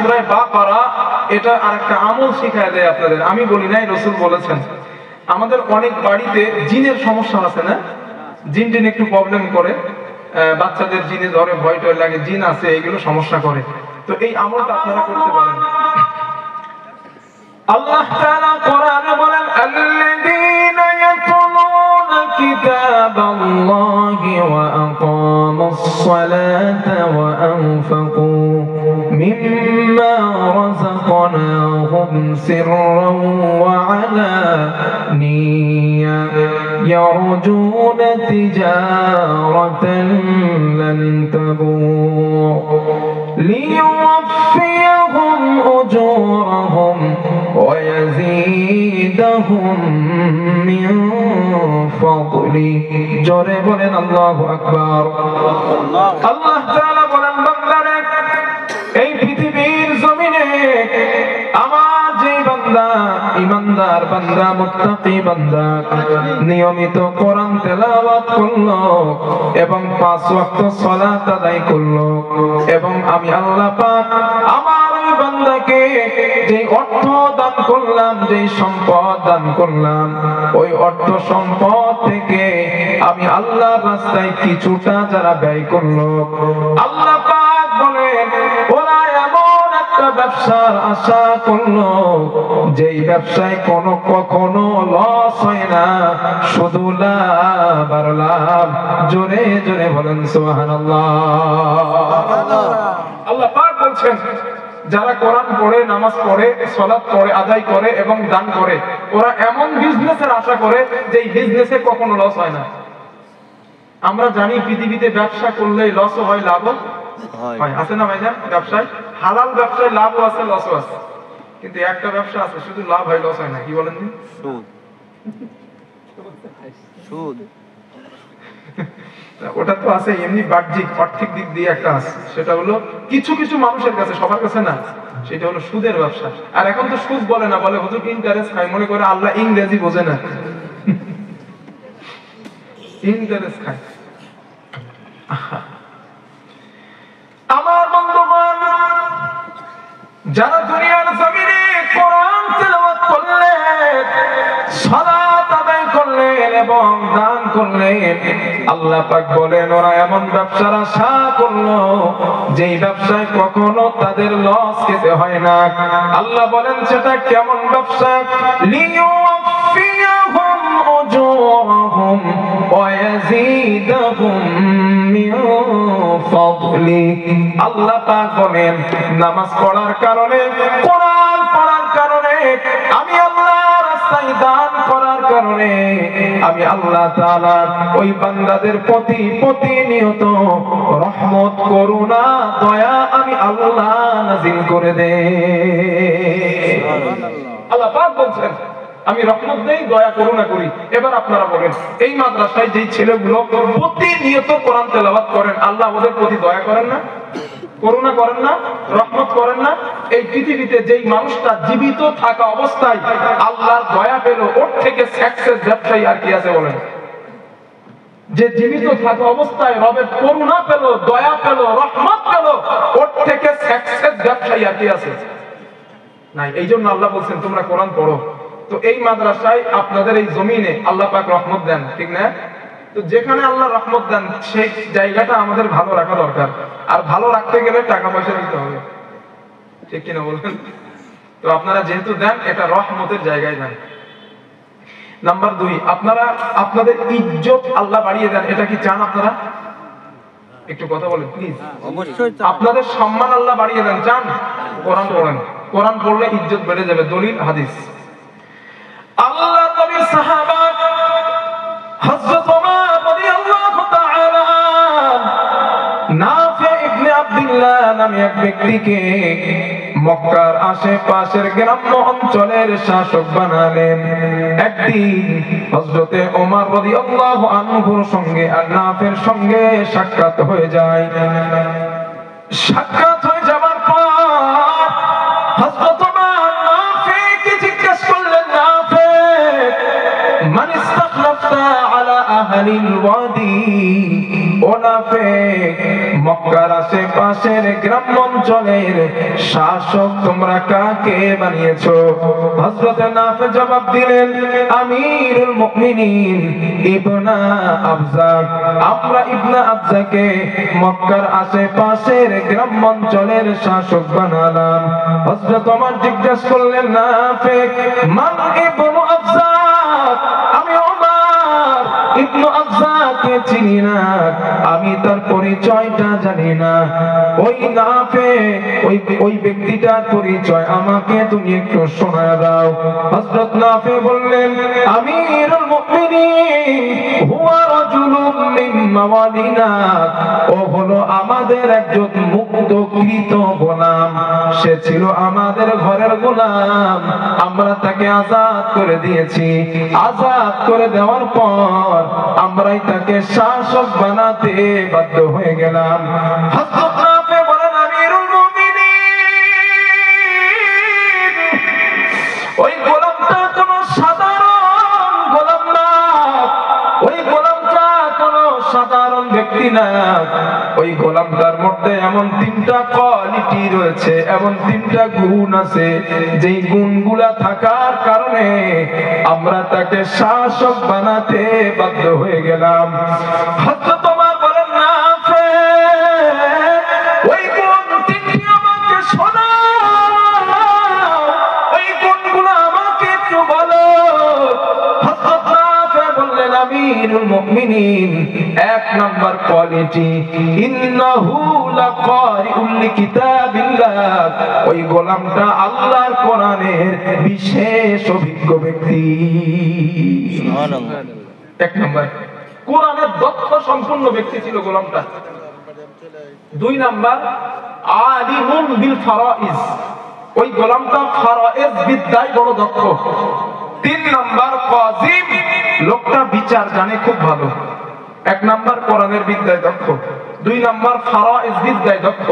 সূরা বাকারা এটা আরেকটা আমল শিখায় দেয় আপনাদের। আমি বলি নাই, রাসূল বলেছেন। আমাদের অনেক বাড়িতে জিনের সমস্যা আছে না, জিন টিন একটু প্রবলেম করে, বাচ্চাদের জিনে ধরে, ভয় টয় লাগে, জিন আছে, এগুলো সমস্যা করে। তো এই আমলটা আপনারা করতে পারেন। আল্লাহ তাআলা কোরআনে বলেন, আল্লাযীনা ইয়াতলুনা কিতাবাল্লাহি ওয়া আকামুস সালাতা ওয়া আনফাকু মিম্মা রাযাকনাহুম সিররান ওয়া আলানিয়া ইয়ারজুনা তিজারাতান লান তাবুর লিইউফিয়াহুম উজুরাহুম ويزيدهم من فضله জোরে বলেন আল্লাহু আকবার। আল্লাহ তাআলা বলেন, বান্দারে এই পৃথিবীর জমিনে আমার যে বান্দা ঈমানদার বান্দা, মুত্তাকি বান্দা নিয়মিত কোরআন তেলাওয়াত করলো এবং 5 ওয়াক্ত সালাত আদায় করলো, এবং আমি আল্লাহ পাক আমার ওই বান্দাকে যে অর্থ দান করলাম, যে সম্পদ দান করলাম, ওই অর্থ সম্পদ থেকে আমি আল্লাহর রাস্তায় কিছুটা যারা ব্যয় করলো, আল্লাহ পাক বলেন ওরা এমন একটা ব্যবসার আশা করলো যেই ব্যবসায় কখনো লস হয় না, শুধু লাভ আর লাভ। জোরে জোরে বলেন সুবহানাল্লাহ। আল্লাহ পাক বলছেন, যারা কোরআন পড়ে, নামাজ পড়ে, সালাত পড়ে, আদায় করে এবং দান করে, ওরা এমন বিজনেসের আশা করে যে এই বিজনেসে কখনো লস হয় না। আমরা জানি পৃথিবীতে ব্যবসা করলে লসও হয়, লাভও হয়, আছে না ভাইজান? ব্যবসায় হালাল ব্যবসায় লাভও আছে, লসও আছে, কিন্তু একটা ব্যবসা আছে শুধু লাভ হয়, লস হয় না। কি বলেন? সুদ। ওটা তো আছে এমনি বাহ্যিক আর্থিক দিক দিয়ে একটা আছে, সেটা হলো কিছু কিছু মানুষের কাছে, সবার কাছে না, সেটা হলো সুদের ব্যবসা। আর এখন তো সুদ বলে না, বলে হুজুর ইন্টারেস্ট খায়, মনে করে আল্লাহ ইংরেজি বোঝে না, ইন্টারেস্ট খায়। আমার বন্ধুগণ, যারা দুনিয়ার জমিনে কোরআন তেলাওয়াত করলেন, সালাত আদায় করলেন এবং দান করলেন, আল্লাহ পাক বলেন ওরা এমন ব্যবসার আশা করলো যেই ব্যবসায় কখনো তাদের লস খেতে হয় না। আল্লাহ বলেন সেটা কেমন ব্যবসা? লিইউফিয়াহুম উজুরাহুম ওয়া ইয়াজিদাহুম মিন ফাদলি। আল্লাহ পাক বলেন নামাজ পড়ার কারণে, কোরআন পড়ার কারণে, আমি আল্লাহ রাস্তায় দান করার কারণে আমি আল্লাহ তাআলা ওই বান্দাদের প্রতি প্রতিনিয়ত রহমত, করুণা, দয়া আমি আল্লাহ নাযিল করে দেই। আল্লাহ পাক বলছেন আমি রহমত দেই, দয়া করুণা করি। এবার আপনারা বলেন, এই মাদ্রাসায় যেই ছেলেগুলো প্রতিনিয়ত কোরআন তেলাওয়াত করেন, আল্লাহ ওদের প্রতি দয়া করেন না, করুণা করেন না, রহমত করেন না? এই পৃথিবীতে যেই মানুষটা জীবিত থাকা অবস্থায় আল্লাহর দয়া পেল, ওর থেকে সাকসেস ব্যবসায়ী আর কি আছে বলেন? যে জীবিত থাকা অবস্থায় রবের করুণা পেল, দয়া পেল, রহমত পেল, ওর থেকে সাকসেস ব্যবসায়ী আর কি আছে? নাই। এই জন্য আল্লাহ বলছেন তোমরা কোরআন পড়ো। তো এই মাদ্রাসায় আপনাদের এই জমিনে আল্লাহ পাক রহমত দেন, ঠিক না? তো যেখানে আল্লাহ রহমত দেন সেই জায়গাটা আমাদের ভালো রাখা দরকার। আর ভালো রাখতে গেলে টাকা পয়সা দিতে হবে, ঠিক কিনা বলবেন? তো আপনারা যেহেতু দেন, এটা রহমতের জায়গায় দেন। নাম্বার 2, আপনারা আপনাদের ইজ্জত আল্লাহ বাড়িয়ে দেন, এটা কি চান আপনারা? একটু কথা বলেন প্লিজ। অবশ্যই আপনাদের সম্মান আল্লাহ বাড়িয়ে দেন, চান? কোরআন পড়েন, কোরআন পড়লে ইজ্জত বেড়ে যাবে। দলিল হাদিস। আল্লাহর নবীর সাহাবা হযরত ওমর রাদিয়াল্লাহু তাআলা নাফি ইবনে আব্দুল্লাহ নামে এক ব্যক্তিকে মক্কার আশেপাশের গ্রাম্য অঞ্চলের শাসক বানালেন। একদিন হযরতে ওমর রাদিয়াল্লাহু আনহুর সঙ্গে আর নাফির সঙ্গে সাক্ষাৎ হয়ে যায়। সাক্ষাৎ হয়ে যাবার পর হযরত ওমর নাফিকে জিজ্ঞেস করলেন, নাফি মান ইস্তাখলাফতা আলা আহলিল ওয়াদি, ও ও নাফেক, মক্কার আশেপাশের গ্রামাঞ্চলের শাসক তোমরা কাকে বানিয়েছো? হযরত নাফে জবাব দিলেন, আমিরুল মুমিনিন ইবনা আবজা, আমরা ইবনা আবজাকে মক্কার আশেপাশের গ্রামাঞ্চলের শাসক বানালাম। হযরত ওমর জিজ্ঞেস করলেন, নাফেক মান ইবনু আবজা? আমি ওমর ইবনু আবজাকে চিনি না, আমি তার পরিচয়টা জানি না। ওই নাফেক, ওই ব্যক্তিটার পরিচয় আমাকে তুমি একটু শোনায় দাও। হযরত নাফে বললেন, আমিরুল মুমিনিন হুয়া রাজুলুম মিন মাওয়ালিনা, ও হলো আমাদের একজন মুক্তকৃত গোলাম, সে ছিল আমাদের ঘরের গোলাম, আমরা তাকে আজাদ করে দিয়েছি। আজাদ করে দেওয়ার পর আমরাই তাকে শাসক বানাতে বাধ্য হয়ে গেলাম। হযরত নাফে বলেন, আমিরুল মুমিনিন ওই গোলামটা কোনো সাধারণ গোলাম না, ওই গোলামটা কোনো সাধারণ ব্যক্তি না, ওই গোলামটার মধ্যে এমন তিনটা কোয়ালিটি রয়েছে, এমন তিনটা গুণ আছে, যেই গুণগুলা থাকার কারণে আমরা তাকে শাসক বানাতে বাধ্য হয়ে গেলাম। হযরত ওমর বলেন, নাফে ওই গুণ তিনটি আমাকে শোনাও, ওই গুণগুলো আমাকে একটু বলো। হযরত নাফে বললেন, আমিরুল মুমিনিন এক নাম্বার কোয়ালিটি, ইন্নাহু লাকারিউল লিকিতাবিল্লাহ, ওই গোলামটা আল্লাহর কোরআনের বিশেষ অভিজ্ঞ ব্যক্তি। সুবহানাল্লাহ। এক নাম্বার কোরআনের দক্ষ সম্পূর্ণ ব্যক্তি ছিল গোলামটা। দুই নাম্বার আলিমুন বিল ফারাইজ, ওই গোলামটা ফারাইজ বিদ্যায় বড় দক্ষ। তিন নাম্বার কাযিম, লোকটা বিচার জানে খুব ভালো। এক নাম্বার কোরআনের বিদ্যায় দক্ষ, দুই নাম্বার ফারাইজ বিদ্যায় দক্ষ,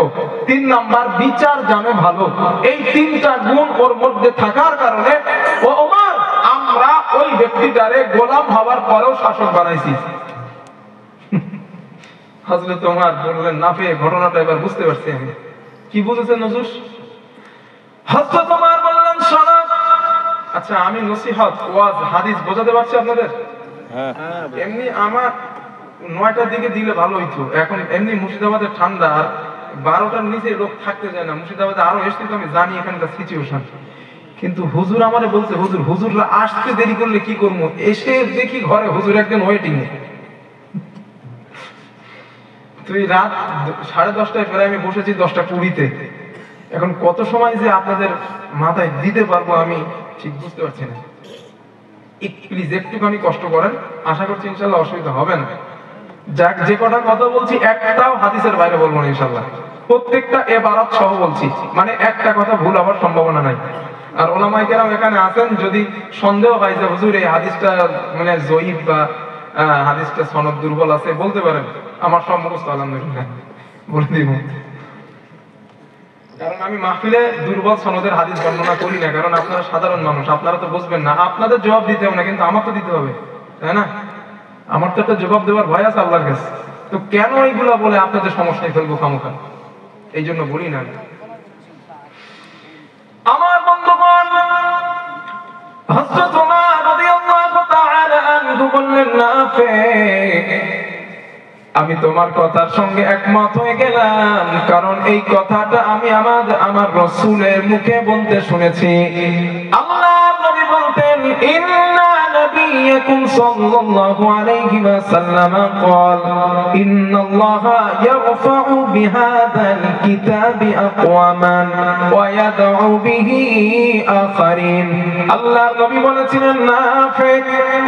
তিন নাম্বার বিচার জানে ভালো। এই তিনটা গুণ ওর মধ্যে থাকার কারণে ও ওমর আমরা ওই ব্যক্তিটারে গোলাম হওয়ার পরেও শাসক বানাইছি। হযরত ওমর বললেন, নাফে ঘটনাটা এবার বুঝতে পারছি আমি। কি বুঝেছেন হুজুর? হযরত ওমর বললেন, শোনো, আচ্ছা আমি নসিহত ওয়াজ হাদিস বোঝাতে পারছি আপনাদের? হ্যাঁ। এমনি আমার 9টার দিকে দিলে ভালো হইতো, এখন এমনি মুর্শিদাবাদে ঠান্ডা, আর 12টার নিচে লোক থাকতে যায় না। মুর্শিদাবাদে আরো এসছি তো আমি জানি এখানকার সিচুয়েশন, কিন্তু হুজুর আমারে বলছে, হুজুররা আসতে দেরি করলে কি করবো, এসে দেখি ঘরে হুজুর একজন ওয়েটিং এ। তুই রাত 10:30টায় ফেরায় আমি বসেছি 10:20-তে, এখন কত সময় যে আপনাদের মাথায় দিতে পারবো আমি ঠিক বুঝতে পারছি না। প্লিজ একটুখানি কষ্ট করেন, আশা করছি ইনশাল্লাহ অসুবিধা হবে না। যাক, যে কটা কথা বলছি একটাও হাদিসের বাইরে বলবো না ইনশাল্লাহ, প্রত্যেকটা এবারত সহ বলছি, মানে একটা কথা ভুল হওয়ার সম্ভাবনা নাই। আর ওলামায়ে কেরাম এখানে আছেন, যদি সন্দেহ হয় যে হুজুর এই হাদিসটা মানে জয়ীফ বা হাদিসটা সনদ দুর্বল আছে, বলতে পারেন, আমার সব মুখস্থ আলহামদুলিল্লাহ বলে দিব। কারণ আমি মাহফিলে দুর্বল সনদের হাদিস বর্ণনা করি না, কারণ আপনারা সাধারণ মানুষ, আপনারা তো বুঝবেন না, আপনাদের জবাব দিতে হবে না, কিন্তু আমার তো দিতে হবে, তাই না? আমার তো একটা জবাব দেওয়ার ভয় আছে আল্লাহর কাছে, তো কেন এইগুলা বলে আপনাদের সমস্যায় ফেলবো খামোখা, এই জন্য বলি না। আমার বন্ধুগণ, হযরত ওমর রাদিয়াল্লাহু তাআলা আনহু বললেন, নাফে আমি তোমার কথার সঙ্গে একমত হয়ে গেলাম, কারণ এই কথাটা আমি আমার রাসূলের মুখে বলতে শুনেছি। আল্লাহর নবী বলতেন, ইন্না নাবিয়াকুম সাল্লাল্লাহু আলাইহি ওয়াসাল্লাম قال ان الله يرفع بهذا الكتاب اقواما ويدعو به اخرين। আল্লাহর নবী বলেছিলেন, নাফিক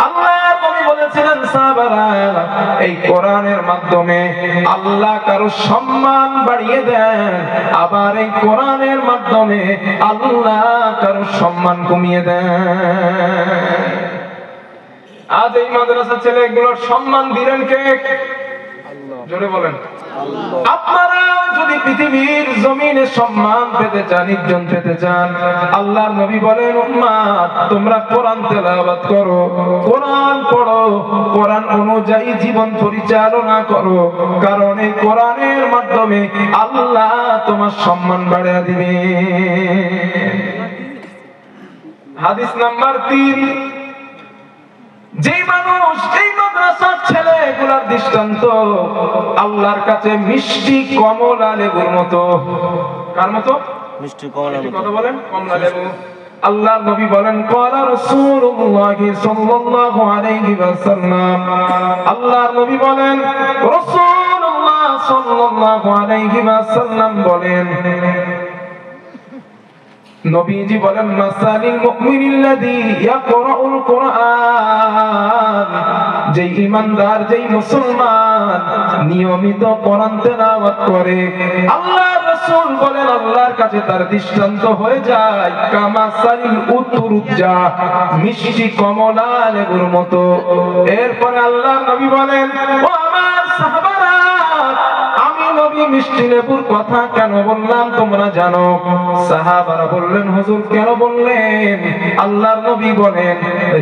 আল্লাহর নবী বলেছিলেন, সাহাবারা, এই কোরআনের মাধ্যমে আল্লাহ কারো সম্মান বাড়িয়ে দেন, আবার এই কোরআনের মাধ্যমে আল্লাহ কারো সম্মান কমিয়ে দেন। আজ এই মাদ্রাসা ছেলেগুলোর সম্মান দিলেন কে? আল্লাহ। জোরে বলেন আপনারা যদি পৃথিবীর জমিনে সম্মান পেতে চান, ইজ্জত পেতে চান, আল্লাহর নবী বলেন উম্মত তোমরা কোরআন তেলাওয়াত করো, কোরআন পড়ো, কোরআন অনুযায়ী জীবন পরিচালনা করো, কারণ এই কোরআনের মাধ্যমে আল্লাহ তোমার সম্মান বাড়িয়ে দিবে। হাদিস নাম্বার 3, যে মানুষ এই মাদ্রাসার ছেলেগুলার দৃষ্টান্ত আল্লাহর কাছে মিষ্টি কমলা লেবুর মতো। কার মতো? মিষ্টি কমলা মতো। কথা বলেন, কমলা লেবু। আল্লাহর নবী বলেন ক্বালা রাসূলুল্লাহ সাল্লাল্লাহু আলাইহি ওয়াসাল্লাম, আল্লাহর নবী বলেন, রাসূলুল্লাহ সাল্লাল্লাহু আলাইহি ওয়াসাল্লাম বলেন, নবীজি বলেন মাসালিল মুমিনিল্লাযী ইয়াকরাউল কুরআন, যেই ঈমানদার, যেই মুসলমান নিয়মিত কোরআন তেলাওয়াত করে, আল্লাহর রাসূল বলেন আল্লাহর কাছে তার দৃষ্টান্ত হয়ে যায় কামাসালিল উতুরুজ্জা, মিষ্টি কমলা লেবুর মতো। এরপরে আল্লাহর নবী বলেন ও আমার সাহাবারা, আমি নবী মিষ্টি লেবুর কথা কেন বললাম তোমরা জানো? সাহাবারা বললেন হুজুর কেন বললেন? আল্লাহর নবী বলেন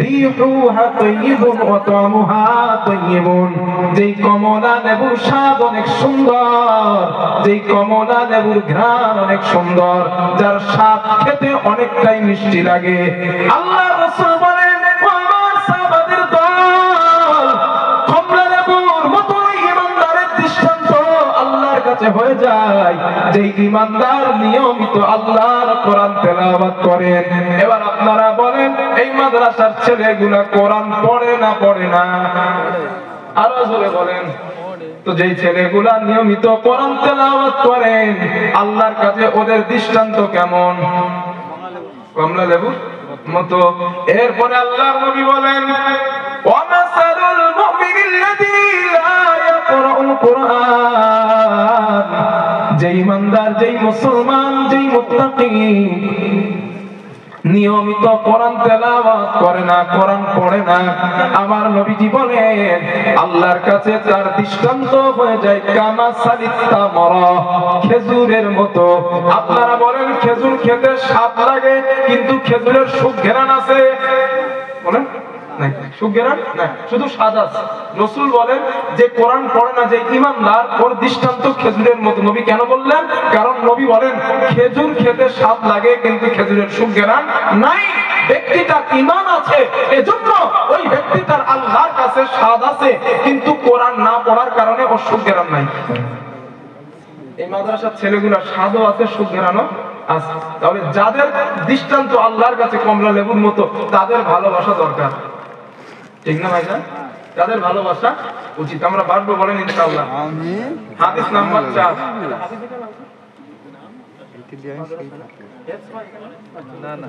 রিহুহা তাইয়িবুন ওয়া তা'মুহা তাইয়িবুন, যেই কমলা লেবুর স্বাদ অনেক সুন্দর, যেই কমলা লেবুর ঘ্রাণ অনেক সুন্দর, যার স্বাদ খেতে অনেকটাই মিষ্টি লাগে। আল্লাহর রাসূল বলেন ও আমার সাহাবাদের দল, কমলা লেবুর মতো ঈমানদারের দৃষ্টান্ত আল্লাহর কাছে হয়ে যায় যে ঈমানদার নিয়মিত আল্লাহর কোরআন তেলাওয়াত করেন। এবার আপনারা বলেন এই মাদ্রাসার ছেলেগুলা কোরআন পড়ে না পড়ে না? আরো জোরে বলেন। তো যেই ছেলেগুলা নিয়মিত কোরআন তেলাওয়াত করেন আল্লাহর কাছে ওদের দৃষ্টান্ত কেমন? কমলা লেবুর মতো। এরপরে আল্লাহর নবী বলেন ওয়ামাসালুল মুমিনিল্লাযী লা ইয়াকরাউল কুরআন, যেই ইমানদার, যেই মুসলমান, যেই মুত্তাকি নিয়মিত কোরআন তেলাওয়াত করে না, কোরআন পড়ে না, আমার নবীজি বলেন আল্লাহর কাছে তার দৃষ্টান্ত হয়ে যায় কামাসালিত তামরা, খেজুরের মতো। আপনারা বলেন খেজুর খেতে স্বাদ লাগে কিন্তু খেজুরের সুঘ্রাণ আছে? বলেন নাই, সুঘ্রাণ নাই, শুধু স্বাদ আছে। রাসূল বলেন যে কোরআন পড়ে না, যে ঈমানদার, ওর দৃষ্টান্ত খেজুরের মতো। নবী কেন বললেন? কারণ নবী বলেন খেজুর খেতে স্বাদ লাগে কিন্তু খেজুরের সুঘ্রাণ নাই। ব্যক্তিটার ঈমান আছে, এজন্য ওই ব্যক্তিটার আল্লাহর কাছে স্বাদ আছে, কিন্তু কোরআন না পড়ার কারণে ওর সুঘ্রাণ নাই। এই মাদ্রাসার ছেলেগুলোর স্বাদও আছে, সুঘ্রাণও আছে। তাহলে যাদের দৃষ্টান্ত আল্লাহর কাছে কমলা লেবুর মতো, তাদের ভালোবাসা দরকার, ঠিক না ভাইজান? তাদের ভালোবাসা উচিত। আমরা বাড়বো বলেন ইনশাআল্লাহ। হাদিস নাম্বার 4, না না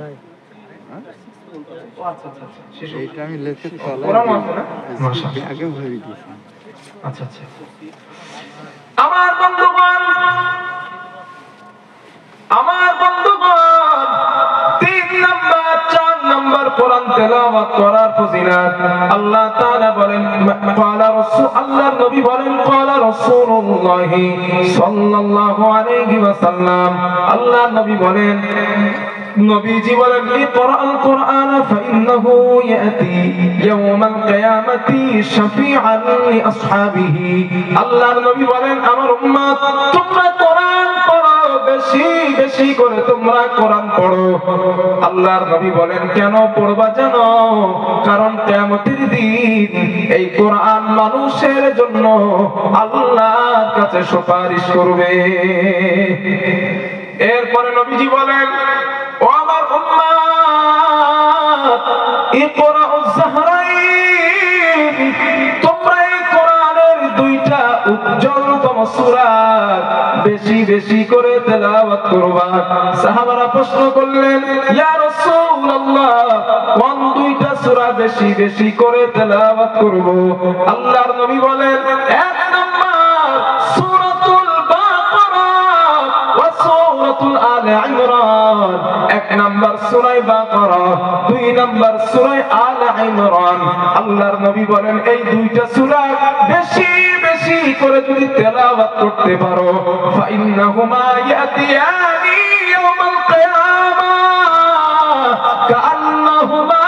আচ্ছা আচ্ছা শিশু এটা আমি লেখে কোরআন আছে না, মাশাআল্লাহ আগে ভরে দিয়েছি। আচ্ছা আচ্ছা আমার বন্ধুগণ, আমার বন্ধুগণ, 3 নাম্বার 4 নাম্বার কোরআন তেলাওয়াত করার ফজিলত আল্লাহ তাআলা বলেন ক্বালা রাসূল, আল্লাহর নবী বলেন ক্বালা রাসূলুল্লাহ সাল্লাল্লাহু আলাইহি ওয়াসাল্লাম, আল্লাহর নবী বলেন, নবীজি বলেন ইকরাল কুরআন ফাইন্নাহু ইয়াতি ইয়াওমাল কিয়ামাতি শাফিআন লিআসহাবিহি, আল্লাহর নবী বলেন আমার উম্মত তোমরা কোরআন পড়ো, বেশি বেশি করে তোমরা কোরআন পড়ো। আল্লাহর নবী বলেন কেন পড়বা জানো? কারণ কিয়ামতের দিন এই কোরআন মানুষের জন্য আল্লাহর কাছে সুপারিশ করবে। এরপরে নবীজি বলেন ও আমার উম্মত ইকরাউজ যাহরাইন, তোমরা এই কোরআনের 2টা উজ্জ্বলতম সূরা বেশি বেশি করে তেলাওয়াত করবা। সাহাবারা প্রশ্ন করলেন ইয়া রাসূলুল্লাহ কোন 2টা সূরা বেশি বেশি করে তেলাওয়াত করব? আল্লাহর নবী বলেন 1 নাম্বার সূরাতুল বাকারা ওয়া সূরাতুল আলে ইমরান, 1 নাম্বার সূরা বাকারা, 2 নাম্বার সূরা আলে ইমরান। আল্লাহর নবী বলেন এই 2টা সূরা বেশি বেশি বেশি করে যদি তেলাওয়াত করতে পারো ফাইন্নাহুমা ইয়াতিয়ানি ইয়াউমাল কিয়ামাহ কাআন্নাহুমা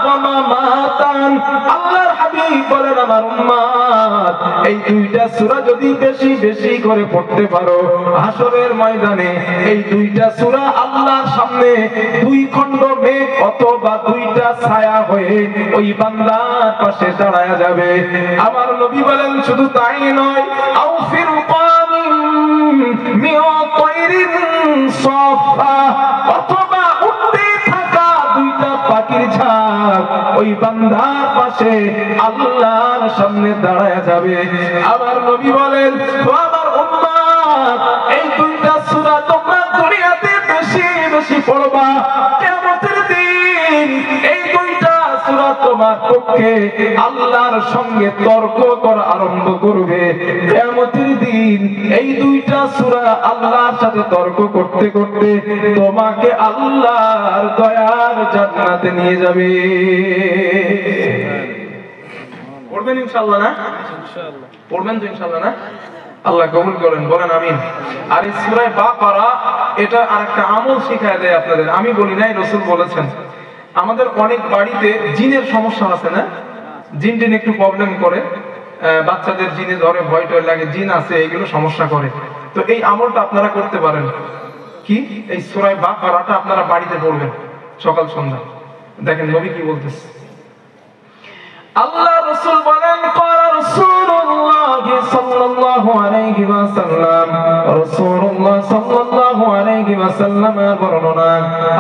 গামামাতান। আল্লাহর হাবিব বলেন আমার উম্মত এই দুইটা সূরা যদি বেশি বেশি করে পড়তে পারো হাসরের ময়দানে এই দুইটা সূরা আল্লাহর সামনে দুই খণ্ড মেঘ অথবা দুইটা ছায়া হয়ে ওই বান্দার পাশে দাঁড়ায়া যাবে। আমার নবী বলেন শুধু তাই নয়, আও ফিরকানিম মিন তায়রিন সাফা, অথবা উড়তে থাকা দুইটা পাখির ঝাঁক ওই বান্দার পাশে আল্লাহর সামনে দাঁড়ায়া যাবে। আমার নবী বলেন ও আমার উম্মত এই দুইটা সূরা তোমরা দুনিয়াতে বেশি বেশি পড়বা, কিয়ামতের দিন এই দুইটা সূরা তোমার পক্ষে আল্লাহর সঙ্গে তর্ক করা আরম্ভ করবে। কিয়ামতের দিন এই দুইটা সূরা আল্লাহর সাথে তর্ক করতে করতে তোমাকে আল্লাহর দয়ার জান্নাতে নিয়ে যাবে। পড়বেন ইনশাআল্লাহ না? ইনশাআল্লাহ পড়বেন তো ইনশাআল্লাহ না? আল্লাহ কবুল করেন, বলেন আমিন। আর এই সূরা বাকারা এটা আরেকটা আমল শিখায় দেয় আপনাদের, আমি বলি নাই, রাসূল বলেছেন। আমাদের অনেক বাড়িতে জিনের সমস্যা আছে না, জিন টিন একটু প্রবলেম করে, বাচ্চাদের জিনে ধরে, ভয় টয় লাগে, জিন আছে, এগুলো সমস্যা করে। তো এই আমলটা আপনারা করতে পারেন কি, এই সূরা বাকারাটা আপনারা বাড়িতে পড়বেন সকাল সন্ধ্যা। দেখেন নবী কি বলতেছে। আল্লাহ রাসূল বলেন ক্বালা রাসূলুল্লাহ সাল্লাল্লাহু আলাইহি ওয়াসাল্লাম, রাসূলুল্লাহ সাল্লাল্লাহু আলাইহি ওয়াসাল্লামের বর্ণনা,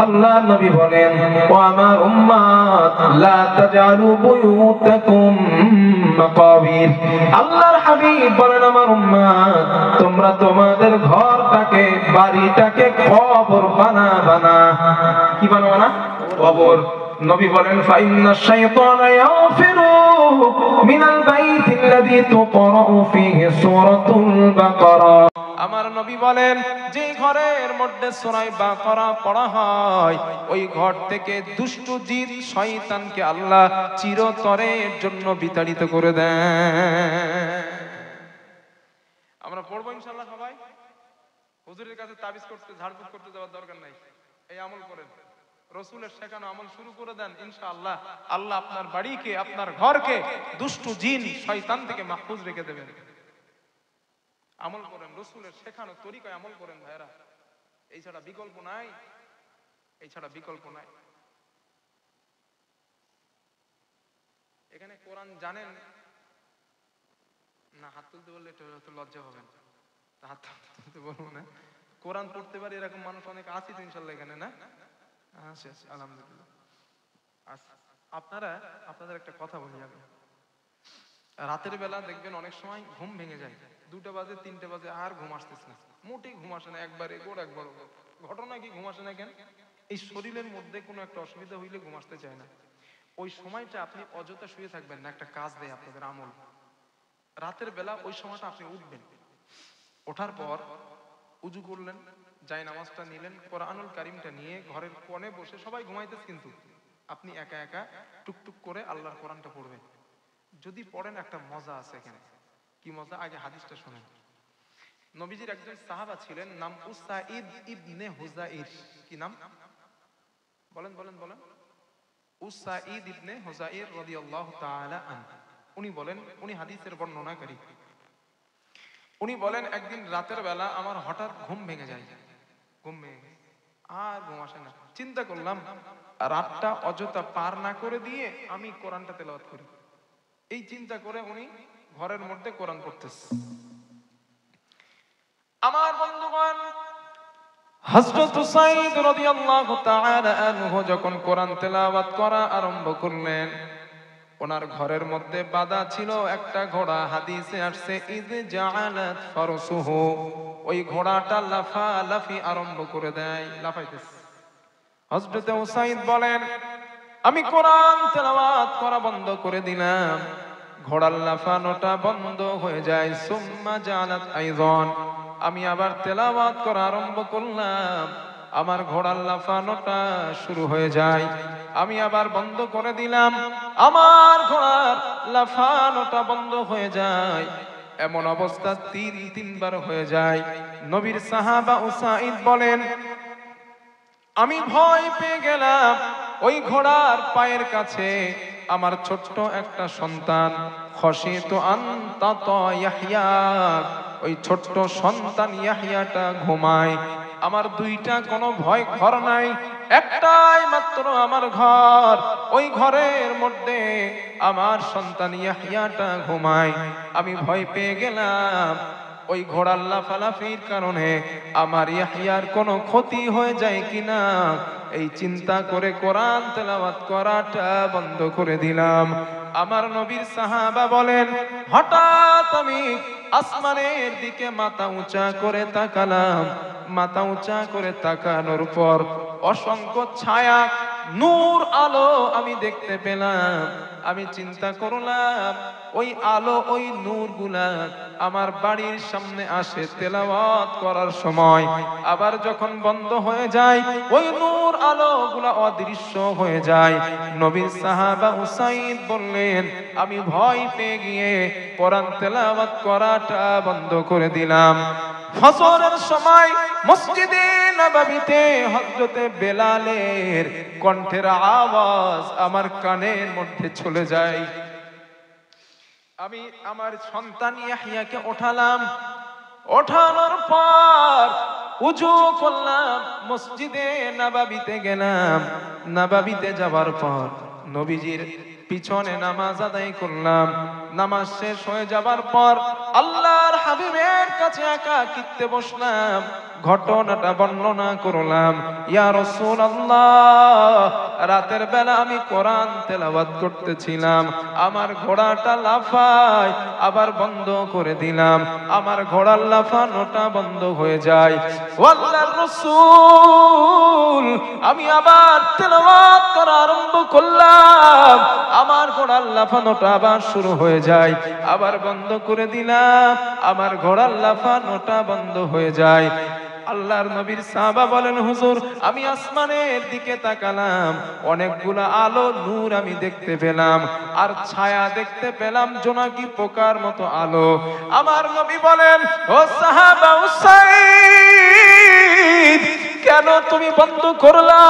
আল্লাহর নবী বলেন ও আমার উম্মত লা তাজআলু বুয়ুতাকুম মাকাবির। আল্লাহর হাবিব বলেন আমার উম্মত তোমরা তোমাদের ঘরটাকে বাড়িটাকে কবর বানাবা না। কি বানাবা না? কবর। নবী বলেন ফাইন্না শাইতানা ইয়াফিরু মিনাল বাইতিল্লাযী তুকরাউ ফীহি সূরাতুল বাকারা। আমার নবী বলেন যে ঘরের মধ্যে সূরা বাকারা পড়া হয় ওই ঘর থেকে দুষ্ট জিন শয়তানকে আল্লাহ চিরতরের জন্য বিতাড়িত করে দেন। আমরা পড়বো ইনশাআল্লাহ সবাই। হুজুরের কাছে তাবিজ করতে ঝাড়ফুঁক করতে যাওয়ার দরকার নাই, এই আমল করেন, রাসূলের শেখানো আমল শুরু করে দেন, ইনশাআল্লাহ আল্লাহ আপনার বাড়িকে আপনার ঘরকে দুষ্ট জিন শয়তান থেকে মাহফুজ রেখে দেবেন। আমল করেন, রাসূলের শেখানো তরিকায় আমল করেন ভাইরা, এই ছাড়া বিকল্প নাই, এই ছাড়া বিকল্প নাই। এখানে কোরআন জানেন না? হাত তুলতে বললে একটু লজ্জা হবেন, হাত তুলতে বলবো না। কোরআন পড়তে পারে এরকম মানুষ অনেক আছে তো ইনশাআল্লাহ এখানে, না? আচ্ছা আলহামদুলিল্লাহ। আপনাদের একটা কথা বলি আমি, রাতের বেলা দেখবেন অনেক সময় ঘুম ভেঙে যায়, 2টা বাজে 3টে বাজে আর ঘুম আসতেছে না, মোটেই ঘুম আসে না, একবার এগোর একবার ওগোর। ঘটনা কি ঘুম আসে না কেন? এই শরীরের মধ্যে কোনো একটা অসুবিধা হইলে ঘুম আসতে চায় না। ওই সময়টা আপনি অযথা শুয়ে থাকবেন না, একটা কাজ দেয় আপনাদের আমল। রাতের বেলা ওই সময়টা আপনি উঠবেন, ওঠার পর উজু করলেন, যাই নামাজটা নিলেন, কোরআনুল কারীমটা নিয়ে ঘরের কোণে বসে, সবাই ঘুমাইতেছে কিন্তু আপনি একা একা টুকটুক করে আল্লাহর কোরআনটা পড়বেন। যদি পড়েন একটা মজা আছে এখানে। কি মজা? আগে হাদিসটা শুনেন। নবীজির একজন সাহাবা ছিলেন, নাম উসাইদ ইবনে হুযাইর। কি নাম? বলেন বলেন বলেন। উসাইদ ইবনে হুযাইর রাদিয়াল্লাহু তাআলা আনহু। উনি বলেন, উনি হাদিসের বর্ণনাকারী। উনি বলেন একদিন রাতের বেলা আমার হঠাৎ ঘুম ভেঙে যায়, ঘুম ভেঙে আর ঘুম আসে না। চিন্তা করলাম রাতটা অযথা পার না করে দিয়ে আমি কোরআনটা তেলাওয়াত করি। এই চিন্তা করে উনি ঘরের মধ্যে কোরআন পড়তেছে। আমার বন্ধুগণ, হযরত উসাইদ রাদিয়াল্লাহু তাআলা আনহু যখন কোরআন তেলাওয়াত করা আরম্ভ করলেন, ওনার ঘরের মধ্যে বাঁধা ছিল একটা ঘোড়া। হাদিসে আসছে ইদ জাআলাত ফারসুহু, ওই ঘোড়াটা লাফালাফি আরম্ভ করে দেয়, লাফাইতেছে। হযরত উসাইদ বলেন আমি কোরআন তেলাওয়াত করা বন্ধ করে দিলাম, ঘোড়ার লাফানোটা বন্ধ হয়ে যায়। সুম্মা জাআলাত আইযান, আমি আবার তেলাওয়াত করা আরম্ভ করলাম, আমার ঘোড়ার লাফানোটা শুরু হয়ে যায়। আমি আবার বন্ধ করে দিলাম, আমার ঘোড়ার লাফানোটা বন্ধ হয়ে যায়। এমন অবস্থা তিনবার হয়ে যায়। নবীর সাহাবা উসাইদ বলেন, আমি ভয় পেয়ে গেলাম ওই ঘোড়ার পায়ের কাছে আমার ছোট্ট একটা সন্তান, খশিতু আন তাতা ইয়াহইয়া, ওই ছোট্ট সন্তান ইয়াহইয়াটা ঘুমায়। আমার দুইটা কোনো ভয় ঘর নাই, একটাই মাত্র আমার ঘর, ওই ঘরের মধ্যে আমার সন্তান ইয়াহইয়াটা ঘুমায়। আমি ভয় পেয়ে গেলাম ওই ঘোড়ার লাফালাফির কারণে আমার ইয়াহইয়ার কোনো ক্ষতি হয়ে যায় কিনা, এই চিন্তা করে কোরআন তেলাওয়াত করাটা বন্ধ করে দিলাম। আমার নবীর সাহাবা বলেন, হঠাৎ আমি আসমানের দিকে মাথা উঁচা করে তাকালাম। মাথা উঁচা করে তাকানোর পর অসংখ্য ছায়া, নূর, আলো আমি দেখতে পেলাম। আমি চিন্তা করলাম ওই আলো, ওই নূর গুলা আমার বাড়ির সামনে আসে তেলাওয়াত করার সময়, আবার যখন বন্ধ হয়ে যায় ওই নূর আলো গুলা অদৃশ্য হয়ে যায়। নবীর সাহাবা উসাইদ বললেন, আমি ভয় পেয়ে গিয়ে কোরআন তেলাওয়াত করাটা বন্ধ করে দিলাম। ফজরের সময় মসজিদে নববীতে হযরতে বেলালের কণ্ঠের আওয়াজ আমার কানের মধ্যে চলে যায়। আমি আমার সন্তান ইয়াহইয়াকে ওঠালাম, ওঠানোর পর উযু করলাম, মসজিদে নববীতে গেলাম। নববীতে যাবার পর নবীজির পিছনে নামাজ আদায় করলাম। নামাজ শেষ হয়ে যাবার পর আল্লাহর হাবিবের কাছে একাকিত্বে বসলাম, ঘটনাটা বর্ণনা করলাম। ইয়া রাসূলুল্লাহ, রাতের বেলা আমি কোরআন তেলাওয়াত করতেছিলাম, আমার ঘোড়াটা লাফায়, আবার বন্ধ করে দিলাম, আমার ঘোড়ার লাফানোটা বন্ধ হয়ে যায়। আল্লাহর রাসূল, আমি আবার তেলাওয়াত করা আরম্ভ করলাম, আমার ঘোড়ার লাফানোটা আবার শুরু হয়ে যায়, আবার বন্ধ করে দিলাম, আমার ঘোড়ার লাফানোটা বন্ধ হয়ে যায়। আল্লাহর নবীর সাহাবা বলেন, হুজুর, আমি আসমানের দিকে তাকালাম, অনেকগুলা আলো, নূর আমি দেখতে পেলাম, আর ছায়া দেখতে পেলাম জোনাকি পোকার মতো আলো। আমার নবী বলেন, ও সাহাবা উসাইদ, কেন তুমি বন্ধ করলা?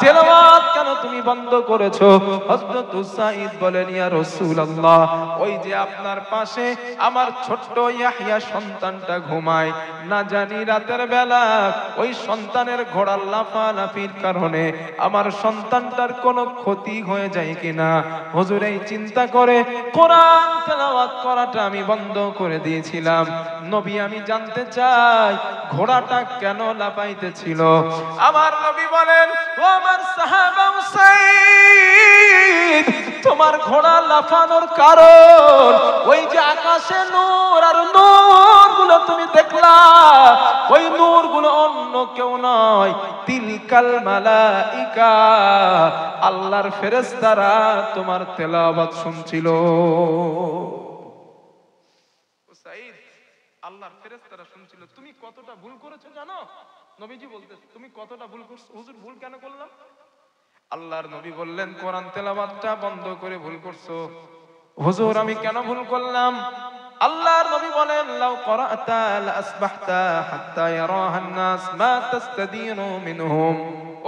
তেলাওয়াত কেন তুমি বন্ধ করেছো? হযরত উসাইদ বলেন, ইয়া রাসূলুল্লাহ, ওই যে আপনার পাশে আমার ছোট্ট ইয়াহইয়া সন্তানটা ঘুমায়, না জানি রাতের বেলা ওই সন্তানের ঘোড়ার লাফালাফির কারণে আমার সন্তানটার কোনো ক্ষতি হয়ে যায় কিনা। হুজুর, এই চিন্তা করে কোরআন তেলাওয়াত করাটা আমি বন্ধ করে দিয়েছিলাম। নবী, আমি জানতে চাই ঘোড়াটা কেন লাফাইতেছিল? আমার নবী বলেন, ও আমার সাহাবা উসাইদ, তোমার ঘোড়া লাফানোর কারণ ওই যে আকাশে নূর, আর নূর গুলো তুমি দেখলা, ওই নূর গুলো অন্য কেউ নয়, তিলকাল মালাইকা, আল্লাহর ফেরেশতারা তোমার তেলাওয়াত শুনছিল। উসাইদ, আল্লাহর ফেরেশতারা শুনছিল। তুমি কতটা ভুল করেছো জানো? নবীজি বলতেছে, তুমি কতটা ভুল করছো। হুজুর, ভুল কেন করলাম? আল্লাহর নবী বললেন, কোরআন তেলাওয়াতটা বন্ধ করে ভুল করছো। হুজুর, আমি কেন ভুল করলাম? আল্লাহর নবী বলেন, লাউ করাতা লা আসবাহতা হাত্তা ইয়ারাহান নাস মা তাস্তাদিনু মিনহুম।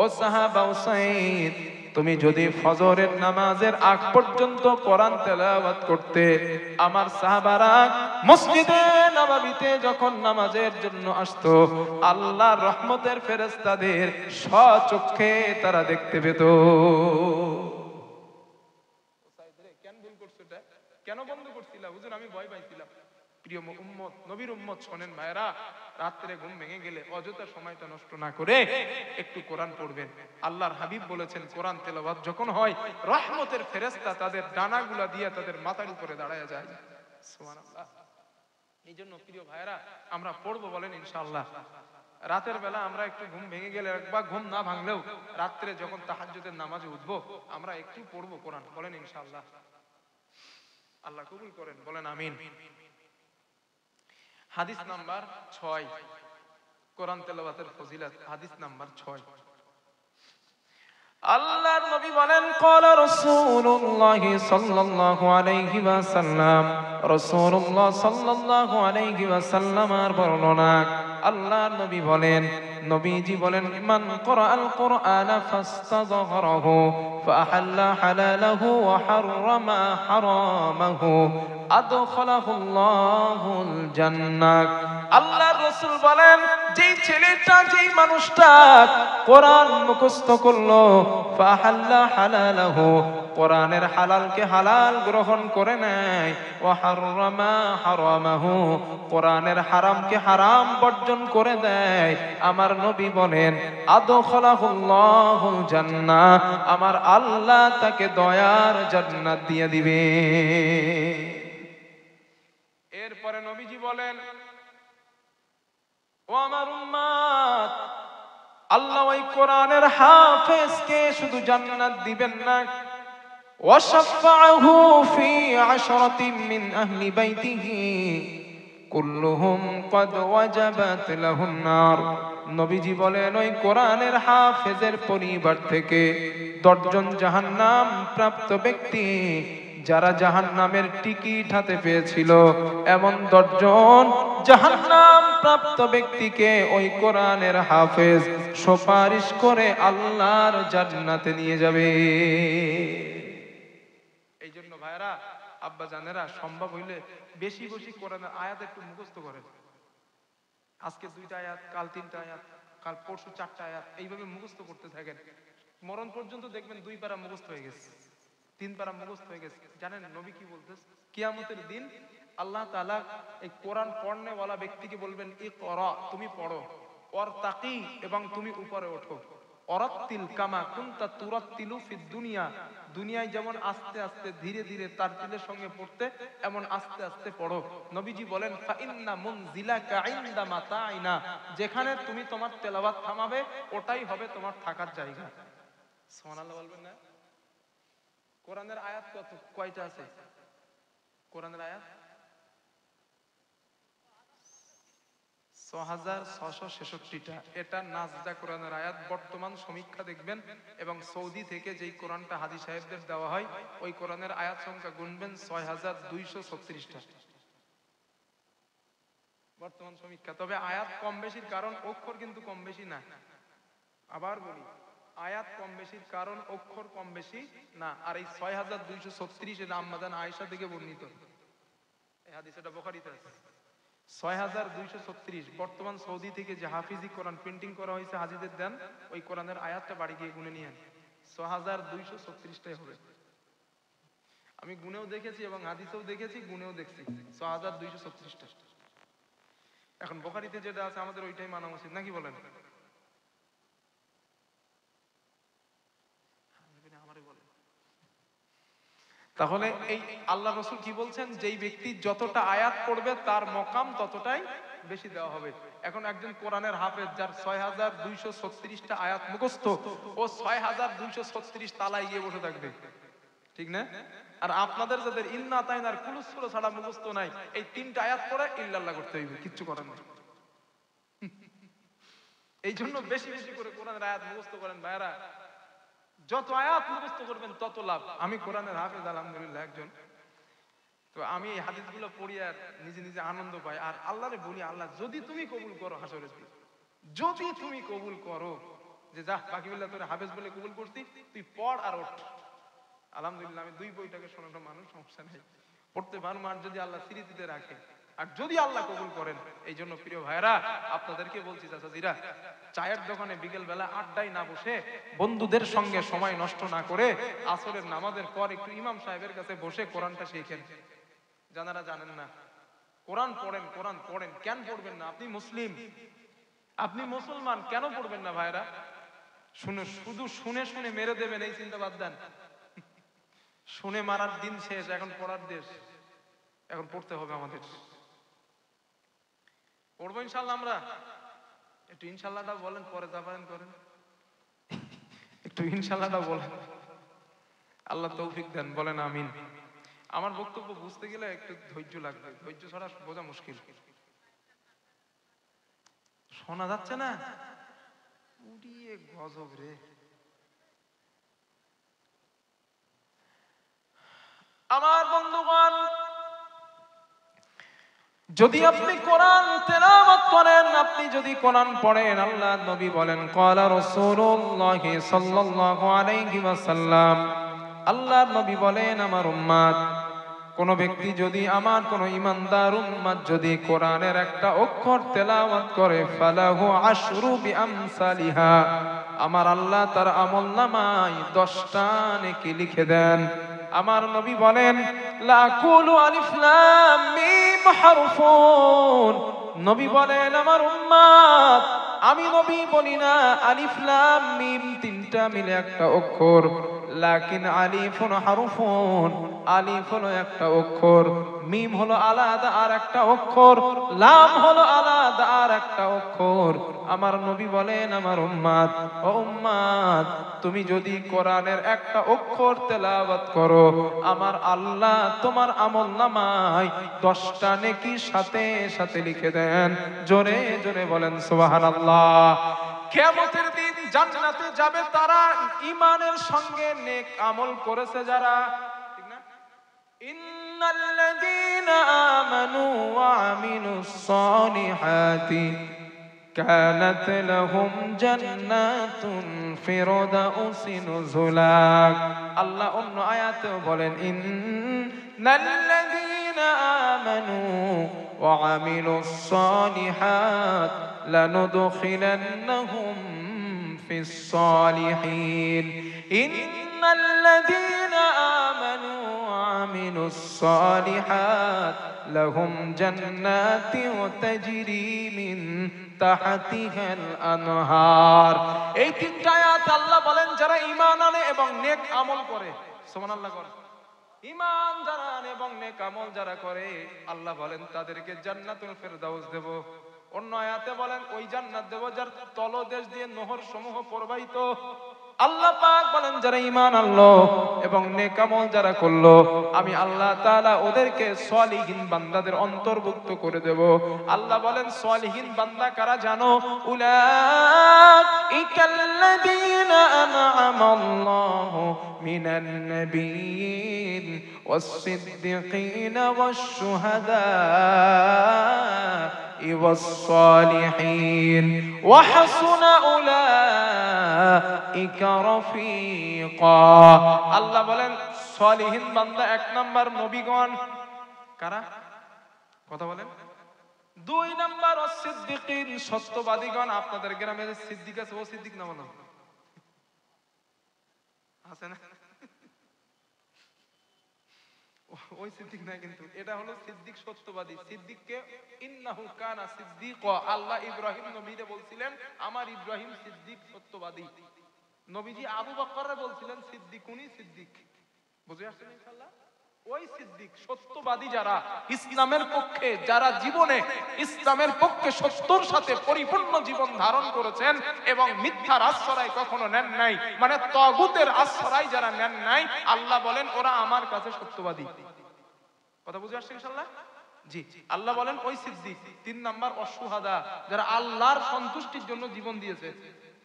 ও সাহাবা উসাইদ, তুমি যদি ফজরের নামাজের আগ পর্যন্ত কোরআন তেলাওয়াত করতে, আমার সাহাবারা মসজিদে নববীতে যখন নামাজের জন্য আসতো, আল্লাহর রহমতের ফেরেশতাদের স্বচক্ষে তারা দেখতে পেত। কেন ভুল করছো? কেন বন্ধ করছিলা? হুজুর, আমি ভয় পাইছিলাম। প্রিয় উম্মত, নবীর উম্মত, শোনেন ভাইরা, রাত্রে ঘুম ভেঙে গেলে অযথা সময়টা নষ্ট না করে একটু কোরআন পড়বেন। আল্লাহর হাবিব বলেছেন, কোরআন তেলাওয়াত যখন হয়, রহমতের ফেরেশতা তাদের ডানাগুলা দিয়ে তাদের মাথার উপরে দাঁড়ায় যায়। সুবহানাল্লাহ। এই জন্য প্রিয় ভাইরা, আমরা পড়বো, বলেন ইনশাআল্লাহ। রাতের বেলা আমরা একটু ঘুম ভেঙে গেলে, একবার ঘুম না ভাঙলেও রাত্রে যখন তাহাজ্জুদের নামাজে উঠবো, আমরা একটু পড়বো কোরআন, বলেন ইনশাআল্লাহ। আল্লাহ কবুল করেন, বলেন আমিন। হাদিস নাম্বার 6, কোরআন তেলাওয়াতের ফজিলত, হাদিস নাম্বার 6। আল্লাহর নবী বলেন ক্বালা রাসূলুল্লাহ সাল্লাল্লাহু আলাইহি ওয়াসাল্লাম, রাসূলুল্লাহ সাল্লাল্লাহু আলাইহি ওয়াসাল্লামের বর্ণনা। আল্লাহর নবী বলেন, নবীজি বলেন, মান ক্রাআল কুরআনা ফাস্তাযহারাহু ফাআহাল্লা হালালাহু ওয়া হাররামা হারামাহু আদখালাহুল্লাহুল জান্নাহ। আল্লাহর রাসূল বলেন, যেই ছেলেটা, যেই মানুষটা কোরআন মুখস্থ করলো, ফাহাল্লা হালালাহু, কোরআনের হালালকে হালাল গ্রহণ করে নেয়, ওয়া হাররামা হারামাহু, কোরআনের হারামকে হারাম বর্জন করে দেয়, আমার নবী বলেন আদখালাহুল্লাহুল জান্নাহ, আমার আল্লাহ তাকে দয়ার জান্নাত দিয়ে দিবে। এরপরে নবীজি বলেন, ও আমার উম্মত, আল্লাহ ওই কোরআনের হাফেজকে শুধু জান্নাত দিবেন না, ওয়াশাফাআহু ফি আশরাতিন মিন আহলি বাইতিহি কুল্লুহুম ক্বাদ ওয়াজাবাত লাহুন নার। নবীজি বলেন, ওই কোরআনের হাফেজের পরিবার থেকে 10 জন জাহান্নাম প্রাপ্ত ব্যক্তি, যারা জাহান্নামের টিকিট হাতে পেয়েছিল, এমন 10 জন জাহান্নাম প্রাপ্ত ব্যক্তিকে ওই কোরআনের হাফেজ সুপারিশ করে আল্লাহর জান্নাতে নিয়ে যাবে। এই জন্য ভাইরা, আব্বা জানেরা, সম্ভব হইলে বেশি বেশি কোরআনের আয়াত একটু মুখস্থ করেন। আজকে 2টা আয়াত, কাল 3টা আয়াত, কাল পরশু 4টা আয়াত, এইভাবে মুখস্থ করতে থাকেন। মরণ পর্যন্ত দেখবেন 2 পারা মুখস্থ হয়ে গেছে, 3 পারা মুখস্থ হয়ে গেছে। জানেন নবী কি বলতেছে? কিয়ামতের দিন আল্লাহ তাআলা এই কোরআন পড়নেওয়ালা ব্যক্তিকে বলবেন, ইকরা, তুমি পড়ো, ওয়ারতাকি, এবং তুমি উপরে ওঠো, ওয়ারাত্তিল কামা কুনতা তুরাত্তিলু ফিদ দুনিয়া, দুনিয়ায় যেমন আস্তে আস্তে ধীরে ধীরে তারতিলের সঙ্গে পড়তে, এমন আস্তে আস্তে পড়ো। নবীজি বলেন, ফা ইন্না মুনজিলাকা ইনদা মাতাইনা, যেখানে তুমি তোমার তেলাওয়াত থামাবে ওটাই হবে তোমার থাকার জায়গা। সুবহানাল্লাহ বলবেন না? কোরআনের আয়াত কয়টা আছে? কোরআনের আয়াত 6666টা। এটা নাজদা কোরআনের আয়াত। বর্তমান সমীক্ষা দেখবেন, এবং সৌদি থেকে যেই কোরআনটা হাজী সাহেবদের দেওয়া হয়, ওই কোরআনের আয়াত সংখ্যা গুনবেন 6236টা বর্তমান সমীক্ষা। তবে আয়াত কম বেশির কারণ অক্ষর কিন্তু কম বেশি না। আবার বলি, আয়াত কম বেশির কারণ অক্ষর কম বেশি না। আর এই 6236 এটা আম্মাজান আয়েশা থেকে বর্ণিত। এই হাদিস, এটা বুখারীতে আছে। 6236 বর্তমান সৌদি থেকে যে হাফিজি কোরআন প্রিন্টিং করা হয়েছে, হাজিদের দেন, ওই কোরআনের আয়াতটা বাড়ি গিয়ে গুনে নিয়েন, 6236টাই হবে। আমি গুনেও দেখেছি এবং হাদিসেও দেখেছি, গুনেও দেখছি, 6236টা। এখন বুখারীতে যেটা আছে আমাদের ওইটাই মানা উচিত, নাকি বলেন? তাহলে এই আল্লাহ রাসূল কি বলছেন? যেই ব্যক্তি যতটা আয়াত পড়বে তার মকাম ততটাই বেশি দেওয়া হবে। এখন একজন কোরআনের হাফেজ যার 6236টা আয়াত মুখস্থ, ও 6236 তালায় গিয়ে বসে থাকবে, ঠিক না? আর আপনাদের যাদের ইন্না তাইনার কুলুস সূরা ছাড়া মুখস্থ নাই, এই 3টা আয়াত পড়ে ইল্লাল্লাহ করতে হইবে, কিচ্ছু করার নেই। এই জন্য বেশি বেশি করে কোরআনের আয়াত মুখস্থ করেন ভাইরা। যত আয়াত মুখস্থ করবেন তত লাভ। আমি কোরআনের হাফেজ আলহামদুলিল্লাহ একজন। তো আমি এই হাদিসগুলো পড়ি আর নিজে নিজে আনন্দ পাই, আর আল্লাহরে বলি, আল্লাহ যদি তুমি কবুল করো হাসরের দিন, যদি তুমি কবুল করো, যে যা বাকি বললে তোরে হাফেজ বলে কবুল করছি, তুই পড় আর ওঠ। আলহামদুলিল্লাহ আমি 2 বইটাকে শোনানো মানুষ, সমস্যা নেই, পড়তে পারবো। আর যদি আল্লাহ স্মৃতিতে রাখে, আর যদি আল্লাহ কবুল করেন, এই জন্য প্রিয় ভাইরা আপনাদেরকে বলছি, চাচাজিরা, চায়ের দোকানে বিকেল বেলা আড্ডায় না বসে, বন্ধুদের সঙ্গে সময় নষ্ট না করে, আসরের নামাজের পর একটু ইমাম সাহেবের কাছে বসে কোরআনটা শিখেন। যারা জানেন না, কোরআন পড়েন, কোরআন পড়েন। কেন পড়বেন না? আপনি মুসলিম, আপনি মুসলমান, কেন পড়বেন না ভাইরা? শুধু শুনে শুনে মেরে দেবেন এই চিন্তা বাদ দেন। শুনে মারার দিন শেষ, এখন পড়ার দেশ। এখন পড়তে হবে আমাদের। পড়বো ইনশাআল্লাহ আমরা। একটু ইনশাআল্লাহটা বলেন, পরে যা পারেন করেন। একটু ইনশাআল্লাহটা বলেন, আল্লাহ তৌফিক দেন, বলেন আমিন। আমার বক্তব্য বুঝতে গেলে একটু ধৈর্য লাগবে, ধৈর্য ছাড়া বোঝা মুশকিল। শোনা যাচ্ছে না? উড়িয়ে গজব রে। আমার বন্ধুগণ, যদি আপনি কোরআন তেলাওয়াত করেন, আপনি যদি কোরআন পড়েন, আল্লাহ নবী বলেন ক্বালা রাসূলুল্লাহ সাল্লাল্লাহু আলাইহি ওয়াসাল্লাম, আল্লাহ নবী বলেন আমার উম্মত, কোন ব্যক্তি যদি আমার কোন ঈমানদার উম্মত যদি কোরআনের একটা অক্ষর তেলাওয়াত করে, ফালাহু আশরু বিআমসালিহা, আমার আল্লাহ তার আমলনামায় 10টা নেকি লিখে দেন। আমার নবী বলেন লা আকুলু আলিফ লাম মিম হারফুন, নবী বলেন আমার উম্মত, আমি নবী বলি না আলিফ লাম মিম তিনটা মিলে একটা অক্ষর, লাকিন আলিফুন হারফুন, আলিফ হলো একটা অক্ষর, মিম হলো আলাদা আর একটা অক্ষর, লাম হলো আলাদা আর একটা অক্ষর। আমার নবী বলেন আমার উম্মত, ও উম্মত, তুমি যদি কোরআনের একটা অক্ষর তেলাওয়াত করো, আমার আল্লাহ তোমার আমলনামায় 10টা নেকি সাথে সাথে লিখে দেন। জোরে জোরে বলেন সুবহানাল্লাহ। কিয়ামতের দিন জান্নাতে যাবে তারা ঈমানের সঙ্গে নেক আমল করেছে যারা, ঠিক না? ইন্নাল্লাযীনা আমানু ওয়া আমিলুস সালিহাতি কানাত লাহুম জান্নাতুল ফিরদাউসি নুজুলা। আল্লাহ অন্য আয়াতেও বলেন ইন্নাল্লাযীনা আমানু ওয়া আমিলুস সালিহাত লানুদখিলান্নাহুম ফিস সালিহিন। ইন্নাল্লাযীনা আমানু ওয়া আমিলুস সালিহাত লাহুম জান্নাতুন তাজরি মিন তাহতিহাল আনহার। এই তিনটা আয়াত আল্লাহ বলেন যারা ঈমান আনে এবং নেক আমল করে, সুবহানাল্লাহ করে, ঈমান যারা আনে এবং নেক আমল যারা করে, আল্লাহ বলেন তাদেরকে জান্নাতুল ফেরদাউস দেব। অন্য আয়াতে বলেন ওই জান্নাত দেব যার তলদেশ দিয়ে নহর সমূহ প্রবাহিত। আল্লাহ পাক বলেন যারা ঈমান আনলো এবং নেক আমল যারা করলো, আমি আল্লাহ তাআলা ওদেরকে সলিহিন বান্দাদের অন্তর্ভুক্ত করে দেব। আল্লাহ বলেন সলিহিন বান্দা কারা জানো? উলাইকাল্লাযীনা আন'আমাল্লাহু মিনান নাবিয়্যিন ওয়াস-সিদ্দিকিন ওয়াশ-শুহাদা'i ওয়াস-সালিহিন ওয়া হাসুনা উলাইকা রাফীকা। আল্লাহ বলেন সলিহিন বান্দা 1 নাম্বার নবীগণ কারা, কথা বলেন। 2 নাম্বার ওয়াস-সিদ্দিকিন সত্যবাদীগণ। আপনাদের গ্রামে যে সিদ্দিক আছে ও সিদ্দিক না বলো আছে না? ওই সিদ্দিক না, কিন্তু এটা হলো সিদ্দিক সত্যবাদী। সিদ্দিককে ইন্নাহু কানা সিদ্দিকা, আল্লাহ ইব্রাহিম নবীকে বলছিলেন আমার ইব্রাহিম সিদ্দিক সত্যবাদী। নবীজি আবু বকররে বলছিলেন সিদ্দিকুনি সিদ্দিক। বুঝে আসছেন ইনশাআল্লাহ? ওই সিদ্দিক সত্যবাদী যারা ইসলামের পক্ষে, যারা জীবনে ইসলামের পক্ষে সত্যর সাথে পরিপূর্ণ জীবন ধারণ করেছেন এবং মিথ্যার আশ্রয় কখনো নেন নাই, মানে তাগুতের আশ্রয় যারা নেন নাই, আল্লাহ বলেন ওরা আমার কাছে সত্যবাদী। কথা বুঝে আসছে ইনশাআল্লাহ? জি। আল্লাহ বলেন ওই সিদ্দিক। 3 নাম্বার অশুহাদা, যারা আল্লাহর সন্তুষ্টির জন্য জীবন দিয়েছে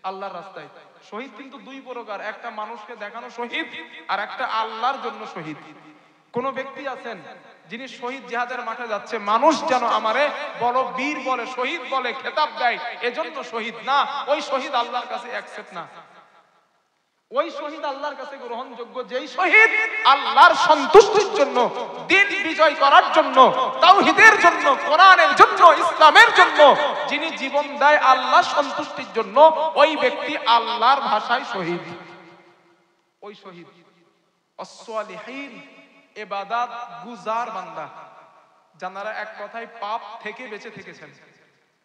আল্লাহর রাস্তায়। শহীদ কিন্তু 2 প্রকার, একটা মানুষকে দেখানো শহীদ আর একটা আল্লাহর জন্য শহীদ। কোন ব্যক্তি আছেন যিনি শহীদ জিহাদের মাঠে যাচ্ছে, মানুষ যেন আমারে বড় বীর বলে, শহীদ বলে, খেতাব দেয়, এজন্য শহীদ না, ওই শহীদ আল্লাহর কাছে অ্যাকসেপ্ট না। ওই শহীদ আল্লাহর কাছে গ্রহণযোগ্য যেই শহীদ আল্লাহর সন্তুষ্টির জন্য, দিন বিজয় করার জন্য, তাওহীদের জন্য, কোরআনের জন্য, ইসলামের জন্য যিনি জীবন দেয় আল্লাহর সন্তুষ্টির জন্য, ওই ব্যক্তি আল্লাহর ভাষায় শহীদ। ওই শহীদ as-salihin ইবাদত গুজার বান্দা, যারা এক কথায় পাপ থেকে বেঁচে থেকেছেন,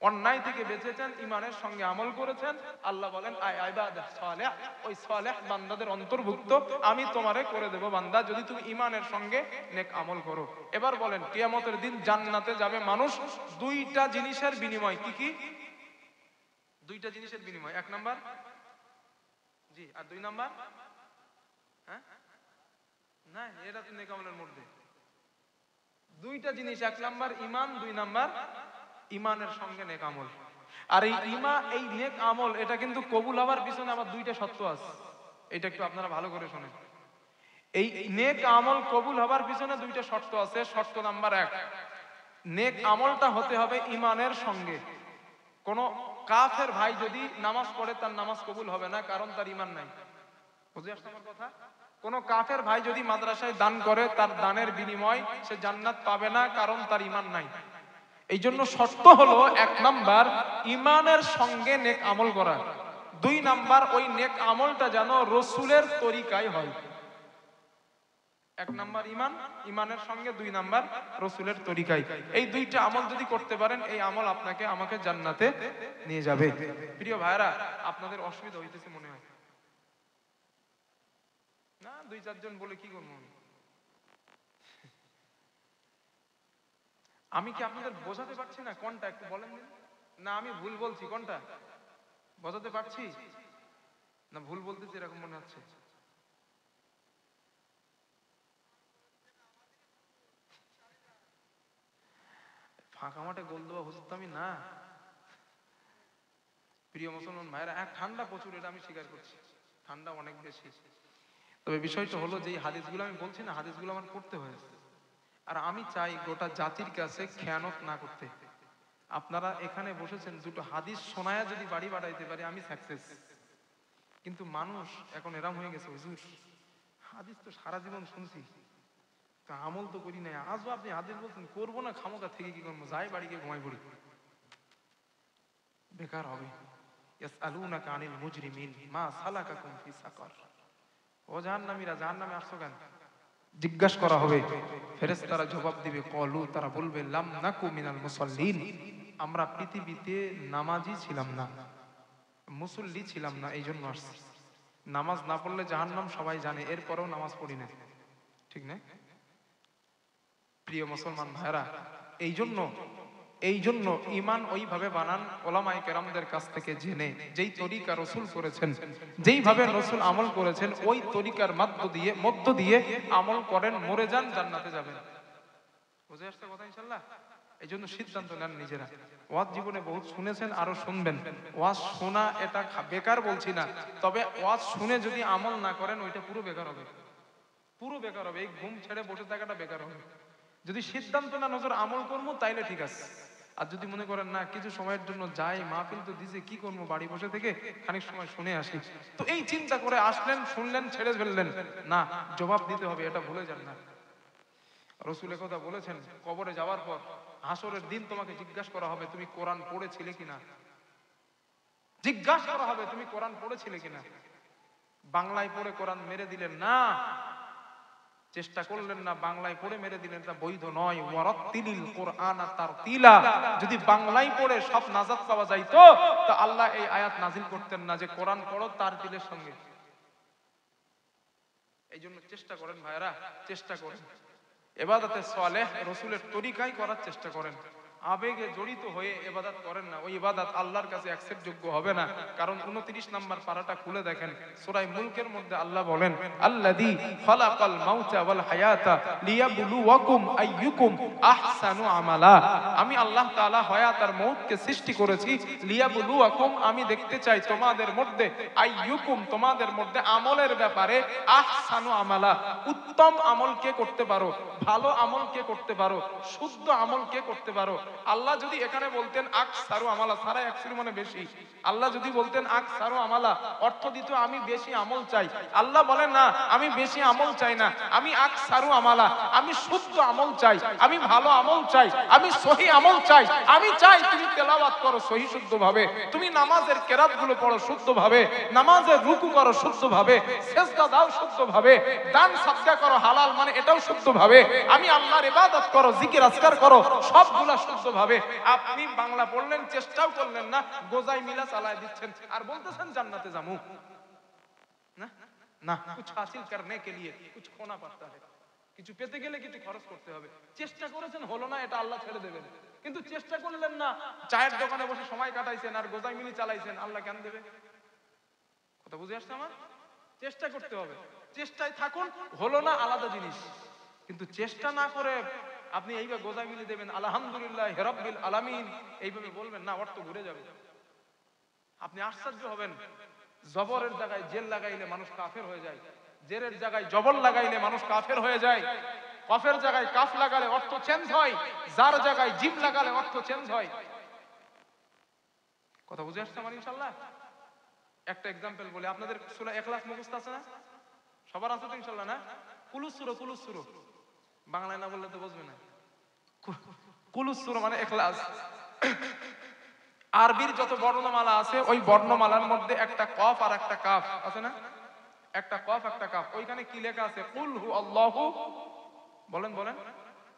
অন্যায় থেকে বেঁচেছেন, ঈমানের সঙ্গে আমল করেছেন। আল্লাহ বলেন আয় ইবাদাত সালেহ, ওই সালেহ বান্দাদের অন্তর্ভুক্ত আমি তোমারে করে দেব বান্দা যদি তুমি ঈমানের সঙ্গে নেক আমল করো। এবার বলেন কিয়ামতের দিন জান্নাতে যাবে মানুষ 2টা জিনিসের বিনিময়। কি কি 2টা জিনিসের বিনিময়? 1 নাম্বার জি, আর 2 নাম্বার হ্যাঁ না, এটা তো নেক আমলের মধ্যে 2টা জিনিস। 1 নাম্বার ঈমান, 2 নাম্বার ঈমানের সঙ্গে নেক আমল। আর এই এই নেক আমল এটা কিন্তু কবুল হওয়ার পিছনে আবার 2টা শর্ত আছে, এটা একটু আপনারা ভালো করে শুনেন। এই নেক আমল কবুল হবার পিছনে দুইটা শর্ত আছে। শর্ত নাম্বার 1, নেক আমলটা হতে হবে ইমানের সঙ্গে। কোন কাফের ভাই যদি নামাজ পড়ে তার নামাজ কবুল হবে না, কারণ তার ইমান নাই। বুঝে আসছে আমার কথা? কোন কাফের ভাই যদি মাদ্রাসায় দান করে তার দানের বিনিময় সে জান্নাত পাবে না, কারণ তার ইমান নাই। এই জন্য শর্ত হলো 1 নাম্বার ইমানের সঙ্গে নেক আমল করা, 2 নাম্বার ওই নেক আমলটা যেন রসুলের তরিকায় হয়। 1 নাম্বার ইমান, ইমানের সঙ্গে 2 নাম্বার রসুলের তরিকায়। এই 2টা আমল যদি করতে পারেন, এই আমল আপনাকে আমাকে জান্নাতে নিয়ে যাবে। প্রিয় ভাইরা, আপনাদের অসুবিধা হইতেছে মনে হয় না? 2-4 জন বলে কি করবো? আমি কি আপনাদের বোঝাতে পারছি না? কোনটা একটু বলেন না? আমি ভুল বলছি? কোনটা বোঝাতে পারছি না ভুল বলতেছি এরকম মনে হচ্ছে? ফাঁকা মাঠে গোল দেওয়া হুজুর তো আমি না। প্রিয় মুসলমান ভাইরা, ঠান্ডা প্রচুর, এটা আমি স্বীকার করছি, ঠান্ডা অনেক বেশি। তবে বিষয়টা হলো যে হাদিসগুলো আমি বলছি না, হাদিসগুলো আমার পড়তে হয়েছে। আর আমি চাই গোটা জাতির কাছে খেয়ানত না করতে। আপনারা এখানে বসেছেন, 2টো হাদিস শোনায়া যদি বাড়ি বাড়াইতে পারি আমি সাকসেস। কিন্তু মানুষ এখন এরম হয়ে গেছে, হুজুর হাদিস তো সারা জীবন শুনছি, আমল তো করি নাই। আজও আপনি হাদিস বলছেন, করবো না, খামোকা থেকে কি করবো, যাই বাড়ি গিয়ে ঘুমাই পড়ি, বেকার হবে। ইয়াসআলুনাকা আনিল মুজরিমিন মা সালাকাকুম ফি সাকার। ও জাহান্নামীরা, জাহান্নামে আসছো কেন? জিজ্ঞাসা করা হবে, ফেরেশতারা জবাব দিবে, ক্বালু, তারা বলবে, লাম নাকু মিনাল মুসাল্লিন, আমরা পৃথিবীতে নামাজি ছিলাম না, মুসল্লি ছিলাম না, এই জন্য আসছি। নামাজ না পড়লে জাহান্নাম সবাই জানে, এরপরেও নামাজ পড়ি না, ঠিক না? প্রিয় মুসলমান ভাইরা, এই জন্য ঈমান ওইভাবে বানান ওলামায়ে কেরামদের কাছ থেকে জেনে, যেই তরিকা রাসূল করেছেন, যেইভাবে রাসূল আমল করেছেন, ওই তরিকার মধ্য দিয়ে আমল করেন, মরে যান, জান্নাতে যাবেন। বুঝে আসছে কথা ইনশাআল্লাহ? এই জন্য সিদ্ধান্ত নেন নিজেরা। ওয়াজ জীবনে বহুত শুনেছেন, আরো শুনবেন। ওয়াজ শোনা এটা বেকার বলছি না, তবে ওয়াজ শুনে যদি আমল না করেন ওইটা পুরো বেকার হবে, পুরো বেকার হবে। এই ঘুম ছেড়ে বসে থাকাটা বেকার হবে। যদি সিদ্ধান্ত না নজর আমল করবো তাইলে ঠিক আছে। আর যদি মনে করেন না, কিছু সময়ের জন্য যাই, মাহফিল তো দিছে, কি করবো বাড়ি বসে থেকে, খানিক সময় শুনে আসি, তো এই চিন্তা করে আসলেন, শুনলেন, ছেড়ে ফেললেন, না, জবাব দিতে হবে, এটা ভুলে যান না। রাসূল কথা বলেছেন, কবরে যাওয়ার পর হাসরের দিন তোমাকে জিজ্ঞাসা করা হবে তুমি কোরআন পড়েছিলে কিনা। জিজ্ঞাসা করা হবে তুমি কোরআন পড়েছিলে কিনা। বাংলায় পড়ে কোরআন মেরে দিলেন না, চেষ্টা করলেন না, বাংলায় পড়ে মেরে দিলেন, তা বৈধ নয়। ওয়ারাত্তিলিল কুরআনা তারতিলা, যদি বাংলায় পড়ে সব নাজাত পাওয়া যাইতো তো আল্লাহ এই আয়াত নাজিল করতেন না যে কোরআন পড়ো তারতিলের সঙ্গে। এই জন্য চেষ্টা করেন ভাইরা, চেষ্টা করেন ইবাদতে সালেহ রাসূলের তরিকায় করার চেষ্টা করেন। আবেগে জড়িত হয়ে ইবাদত করেন না, ওই ইবাদত আল্লাহর কাছে অ্যাকসেপ্ট যোগ্য হবে না। কারণ 29 নম্বর পারাটা খুলে দেখেন, সূরা মুলকের মধ্যে আল্লাহ বলেন, আল্লাযী খালাকাল মাউতা ওয়াল হায়াতা লিয়াবলুয়াকুম আইয়ুকুম আহসানু আমালা। আমি আল্লাহ তাআলা হায়াত আর মউতকে সৃষ্টি করেছি, লিয়াবলুয়াকুম, আমি দেখতে চাই তোমাদের মধ্যে, আইয়ুকুম, তোমাদের মধ্যে আমলের ব্যাপারে, আহসানু আমালা, উত্তম আমল কে করতে পারো, ভালো আমল কে করতে পারো, শুদ্ধ আমল কে করতে পারো। আল্লাহ যদি এখানে বলতেন আকসারু আমালা, সারা আকসারু মানে বেশি, আল্লাহ যদি বলতেন আকসারু আমালা, অর্থ দিত আমি বেশি আমল চাই। আল্লাহ বলেন না, আমি বেশি আমল চাই না, আমি আকসারু আমালা, আমি শুদ্ধ আমল চাই, আমি ভালো আমল চাই, আমি সহি আমল চাই। আমি চাই তুমি তেলাওয়াত করো সহি শুদ্ধ ভাবে, তুমি নামাজের কেরাত গুলো পড়ো শুদ্ধ ভাবে, নামাজের রুকু করো শুদ্ধ ভাবে, সিজদা দাও শুদ্ধ ভাবে, দান সাদকা করো হালাল মানে এটাও শুদ্ধ ভাবে, আমি আল্লাহর ইবাদত করো, জিকির আজকার করো, সবগুলা শুদ্ধ ভাবে। আপনি বাংলা পড়লেন, চেষ্টাও করলেন না, গোজাই মিলা চালায় দিচ্ছেন, আর বলতেছেন জান্নাতে যামু। না না, কুছ হাসিল করনে কে লিয়ে কুছ খোনা পড়তা है, কিছু পেতে গেলে কিছু খরচ করতে হবে। চেষ্টা করেছেন, হলো না, এটা আল্লাহ ছেড়ে দেবেন। কিন্তু চেষ্টা করলেন না, চায়ের দোকানে বসে সময় কাটাইছেন আর গোজাই মিলি চালাইছেন, আল্লাহ কেন দেবে? কথা বুঝে আসছে আমার? চেষ্টা করতে হবে, চেষ্টায় থাকুন, হলো না আলাদা জিনিস। কিন্তু চেষ্টা না করে আপনি এইভাবে গোজাই মিলি দেবেন, আলহামদুলিল্লাহ রাব্বিল আলামিন এইভাবে বলবেন না, অর্থ ঘুরে যাবে। আপনি আশ্চর্য হবেন, জবরের জায়গায় জেল লাগাইলে মানুষ কাফের হয়ে যায়, জেরের জায়গায় জবর লাগাইলে মানুষ কাফের হয়ে যায়, কফের জায়গায় কাফ লাগালে অর্থ চেঞ্জ হয়, যার জায়গায় জিম লাগালে অর্থ চেঞ্জ হয়। কথা বুঝে আসছে আমার ইনশাআল্লাহ? একটা এক্সাম্পল বলি, আপনাদের সূরা ইখলাস মুখস্থ আছে না? সবার আছে তো ইনশাআল্লাহ না? কুলুস সূরা বাংলায় না বললে তো বুঝবে না। কুলুস সূরা মানে ইখলাস। আরবির যত বর্ণমালা আছে ওই বর্ণমালার মধ্যে একটা কফ আর একটা কাফ আছে না? একটা কফ একটা কাফ। ওইখানে কি লেখা আছে? কুল হু আল্লাহু, বলেন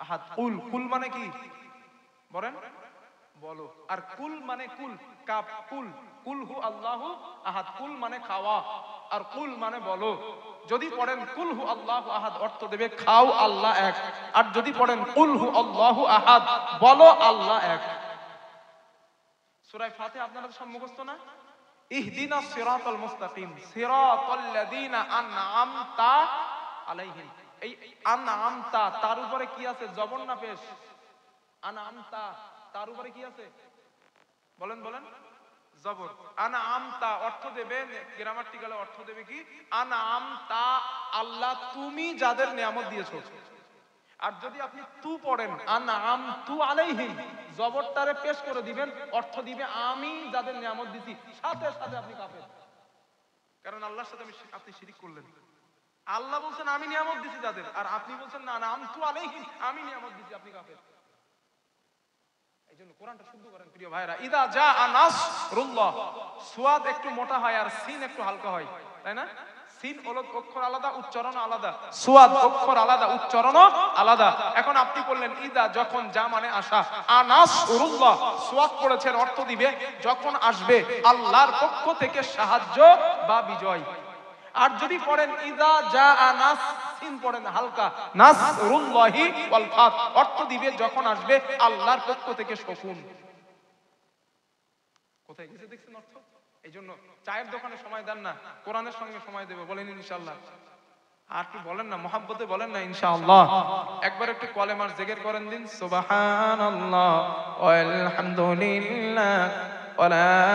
আহাদ। কুল মানে কি বলেন, বলো। আর কুল মানে কুল, কাফ কুল হু আল্লাহু আহাদ। কুল মানে খাওয়া, আর কুল মানে বলো। যদি পড়েন কুল হু আল্লাহু আহাদ অর্থ দেবে খাও আল্লাহ এক, আর যদি পড়েন কুল হু আল্লাহু আহাদ বলো আল্লাহ এক। সূরা ফাতিহা আপনারা সব মুখস্থ না? ইহদিনাস সিরাতাল মুস্তাকিম সিরাতাল লাযিনা আনআমতা আলাইহিম। এই আনআমতা তার উপরে কি আছে? জবর না পেশ? আনআমতা তার উপরে কি আছে? বলেন জবর। আনআমতা অর্থ দেবে, গ্রামাটিক্যালে অর্থ দেবে কি? আনআমতা আল্লাহ তুমি যাদের নিয়ামত দিয়েছো। আর যদি আপনি তু পড়েন আনআমতু আলাইহিম, জবরটারে পেশ করে দিবেন, অর্থ দিবে আমি যাদের নিয়ামত দিছি, সাথে সাথে আপনি কাফের। কারণ আল্লাহর সাথে আপনি শিরিক করলেন। আল্লাহ বলছেন আমি নিয়ামত দিছি যাদের, আর আপনি বলছেন না আনআমতু আলাইহিম আমি নিয়ামত দিছি, আপনি কাফের। এইজন্য কোরআনটা শুদ্ধ করেন প্রিয় ভাইরা। ইদা জাআ নাসরুল্লাহ, সুয়াদ একটু মোটা হয় আর সিন একটু হালকা হয়, তাই না? সিন অক্ষর আলাদা, উচ্চারণ আলাদা, সুয়াদ অক্ষর আলাদা, উচ্চারণ আলাদা। এখন আপনি বললেন ইদা, যখন, যা মানে আসা, আনাসরুল্লাহ সুয়াদ পড়েছেন অর্থ দিবে যখন আসবে আল্লাহর পক্ষ থেকে সাহায্য বা বিজয়। আর যদি পড়েন ইদা জাআ নাস, সিন পড়েন হালকা, নাসরুল্লাহি ওয়াল ফাত অর্থ দিবে যখন আসবে আল্লাহর পক্ষ থেকে শকুন। কোথায় গেছে দেখছেন অর্থ? এইজন্য চায়ের দোকানে সময় দেন না, কোরআনের সঙ্গে সময় দেবে, বলেন ইনশাআল্লাহ। আর কি বলেন না, মহব্বতে বলেন না ইনশাআল্লাহ। একবার একটু কলেমার জিকির করেন দিন, সুবহানাল্লাহ ওয়ালহামদুলিল্লাহ ওয়ালা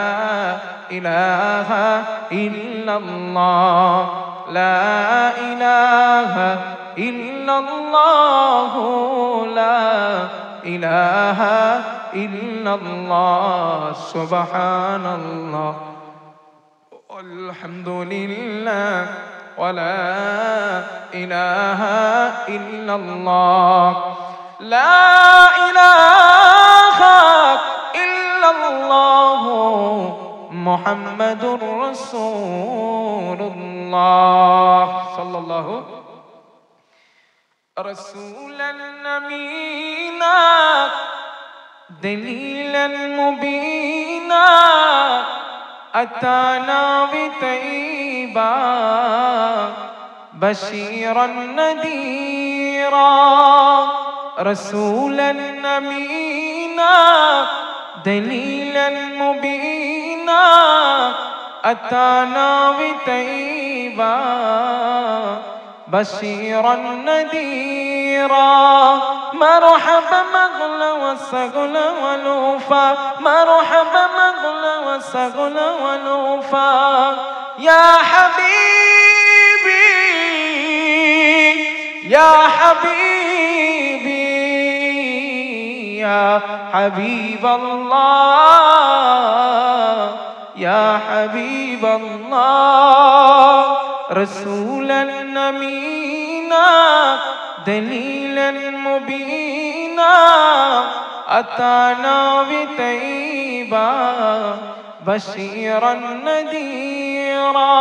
ইলাহা ইল্লাল্লাহ লা ইলাহা ইল্লাল্লাহ লা ইলাহা ইল্লাল্লাহ সুবহানাল্লাহ আলহামদুলিল্লাহ ওয়ালা ইলাহা ইল্লাল্লাহ লা ইলাহা ইল্লাল্লাহ মুহাম্মাদুর রাসূলুল্লাহ সাল্লাল্লাহু রাসূলান নামিনা দলিলান মুবিনা أتانا بطيبا بشيرا نذيرا رسولا أمينا دليلا مبينا أتانا بطيبا بشيرا نذيرا مرحبا مغلا وسغلا ولوفا مرحبا مغلا وسغلا ولوفا يا حبيبي يا حبيبي يا حبيب الله يا حبيب الله رسولا أمينا دليلا مبينا أتانا بطيبا بشيرا نذيرا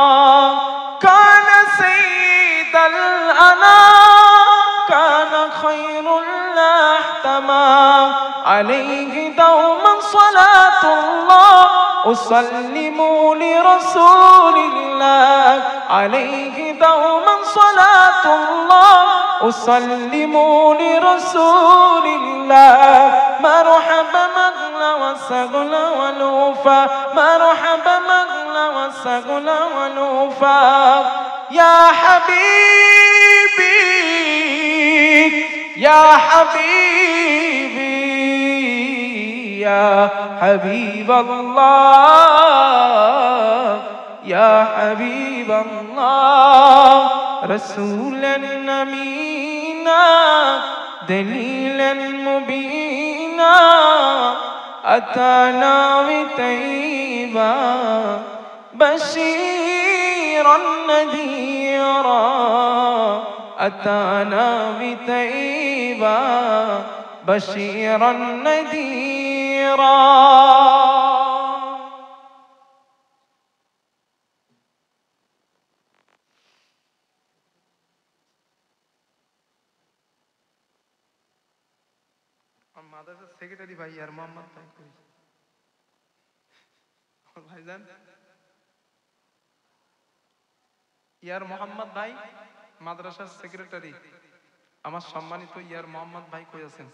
كان سيد الأنام كان خير لا احتمى عليه دوما صلاة الله أسلم لرسول الله عليه دوما صلاة الله أسلم لرسول الله مرحبا مغلا وسغلا ولوفا مرحبا مغلا وسغلا ولوفا يا حبيبي يا حبيبي يا حبيب الله ইয়া হাবিবাল্লাহ রাসূলান নামিনা দলিলান মুবিনা আতানা বিতাইবা বাশীরান নাযীরা আতানা বিতাইবা বাশীরান নাযীরা। মাদ্রাসার সেক্রেটারি ভাই আর মোহাম্মদ ভাই কই? ভাইজান ইয়ার মোহাম্মদ ভাই মাদ্রাসার সেক্রেটারি, আমার সম্মানিত ইয়ার মোহাম্মদ ভাই কই আছেন?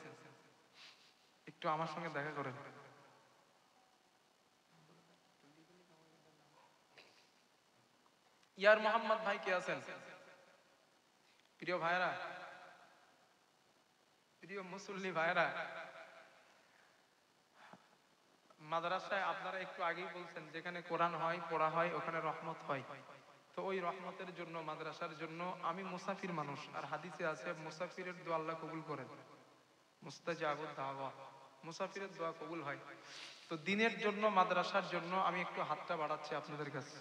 একটু আমার সঙ্গে দেখা করেন। ইয়ার মোহাম্মদ ভাই কে আছেন? প্রিয় ভাইরা, প্রিয় মুসল্লি ভাইরা, মাদ্রাসায় আপনারা একটু আগেই বলছেন যেখানে কোরআন হয় পড়া হয় ওখানে রহমত হয়। তো ওই রহমতের জন্য মাদ্রাসার জন্য আমি মুসাফির মানুষ, আর হাদিসে আছে মুসাফিরের দোয়া আল্লাহ কবুল করেন, মুস্তাজাবুদ দাওয়া, মুসাফিরের দোয়া কবুল হয়। তো দিনের জন্য মাদ্রাসার জন্য আমি একটু হাতটা বাড়াচ্ছি আপনাদের কাছে।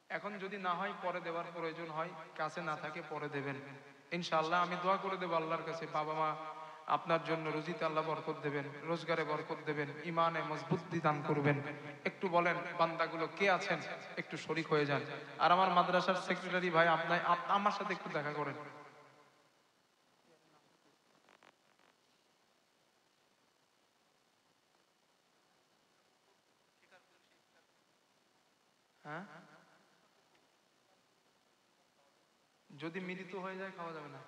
এখন যদি না হয় পরে দেওয়ার প্রয়োজন হয়, কাছে না থাকে পরে দেবেন ইনশাআল্লাহ। আমি দোয়া করে দেবো আল্লাহর কাছে, বাবা মা আপনার জন্য রুজিতে আল্লাহ বরকত দেবেন, রোজগারে বরকত দেবেন, ইমানে মজবুতি দান করবেন। একটু বলেন বান্দাগুলো কে আছেন, একটু শরীক হয়ে যান। আর আমার মাদ্রাসার সেক্রেটারি ভাই আপনার আমার সাথে একটু দেখা করেন। হ্যাঁ, যদি মৃত্যু হয়ে যায় খাওয়া যাবে না।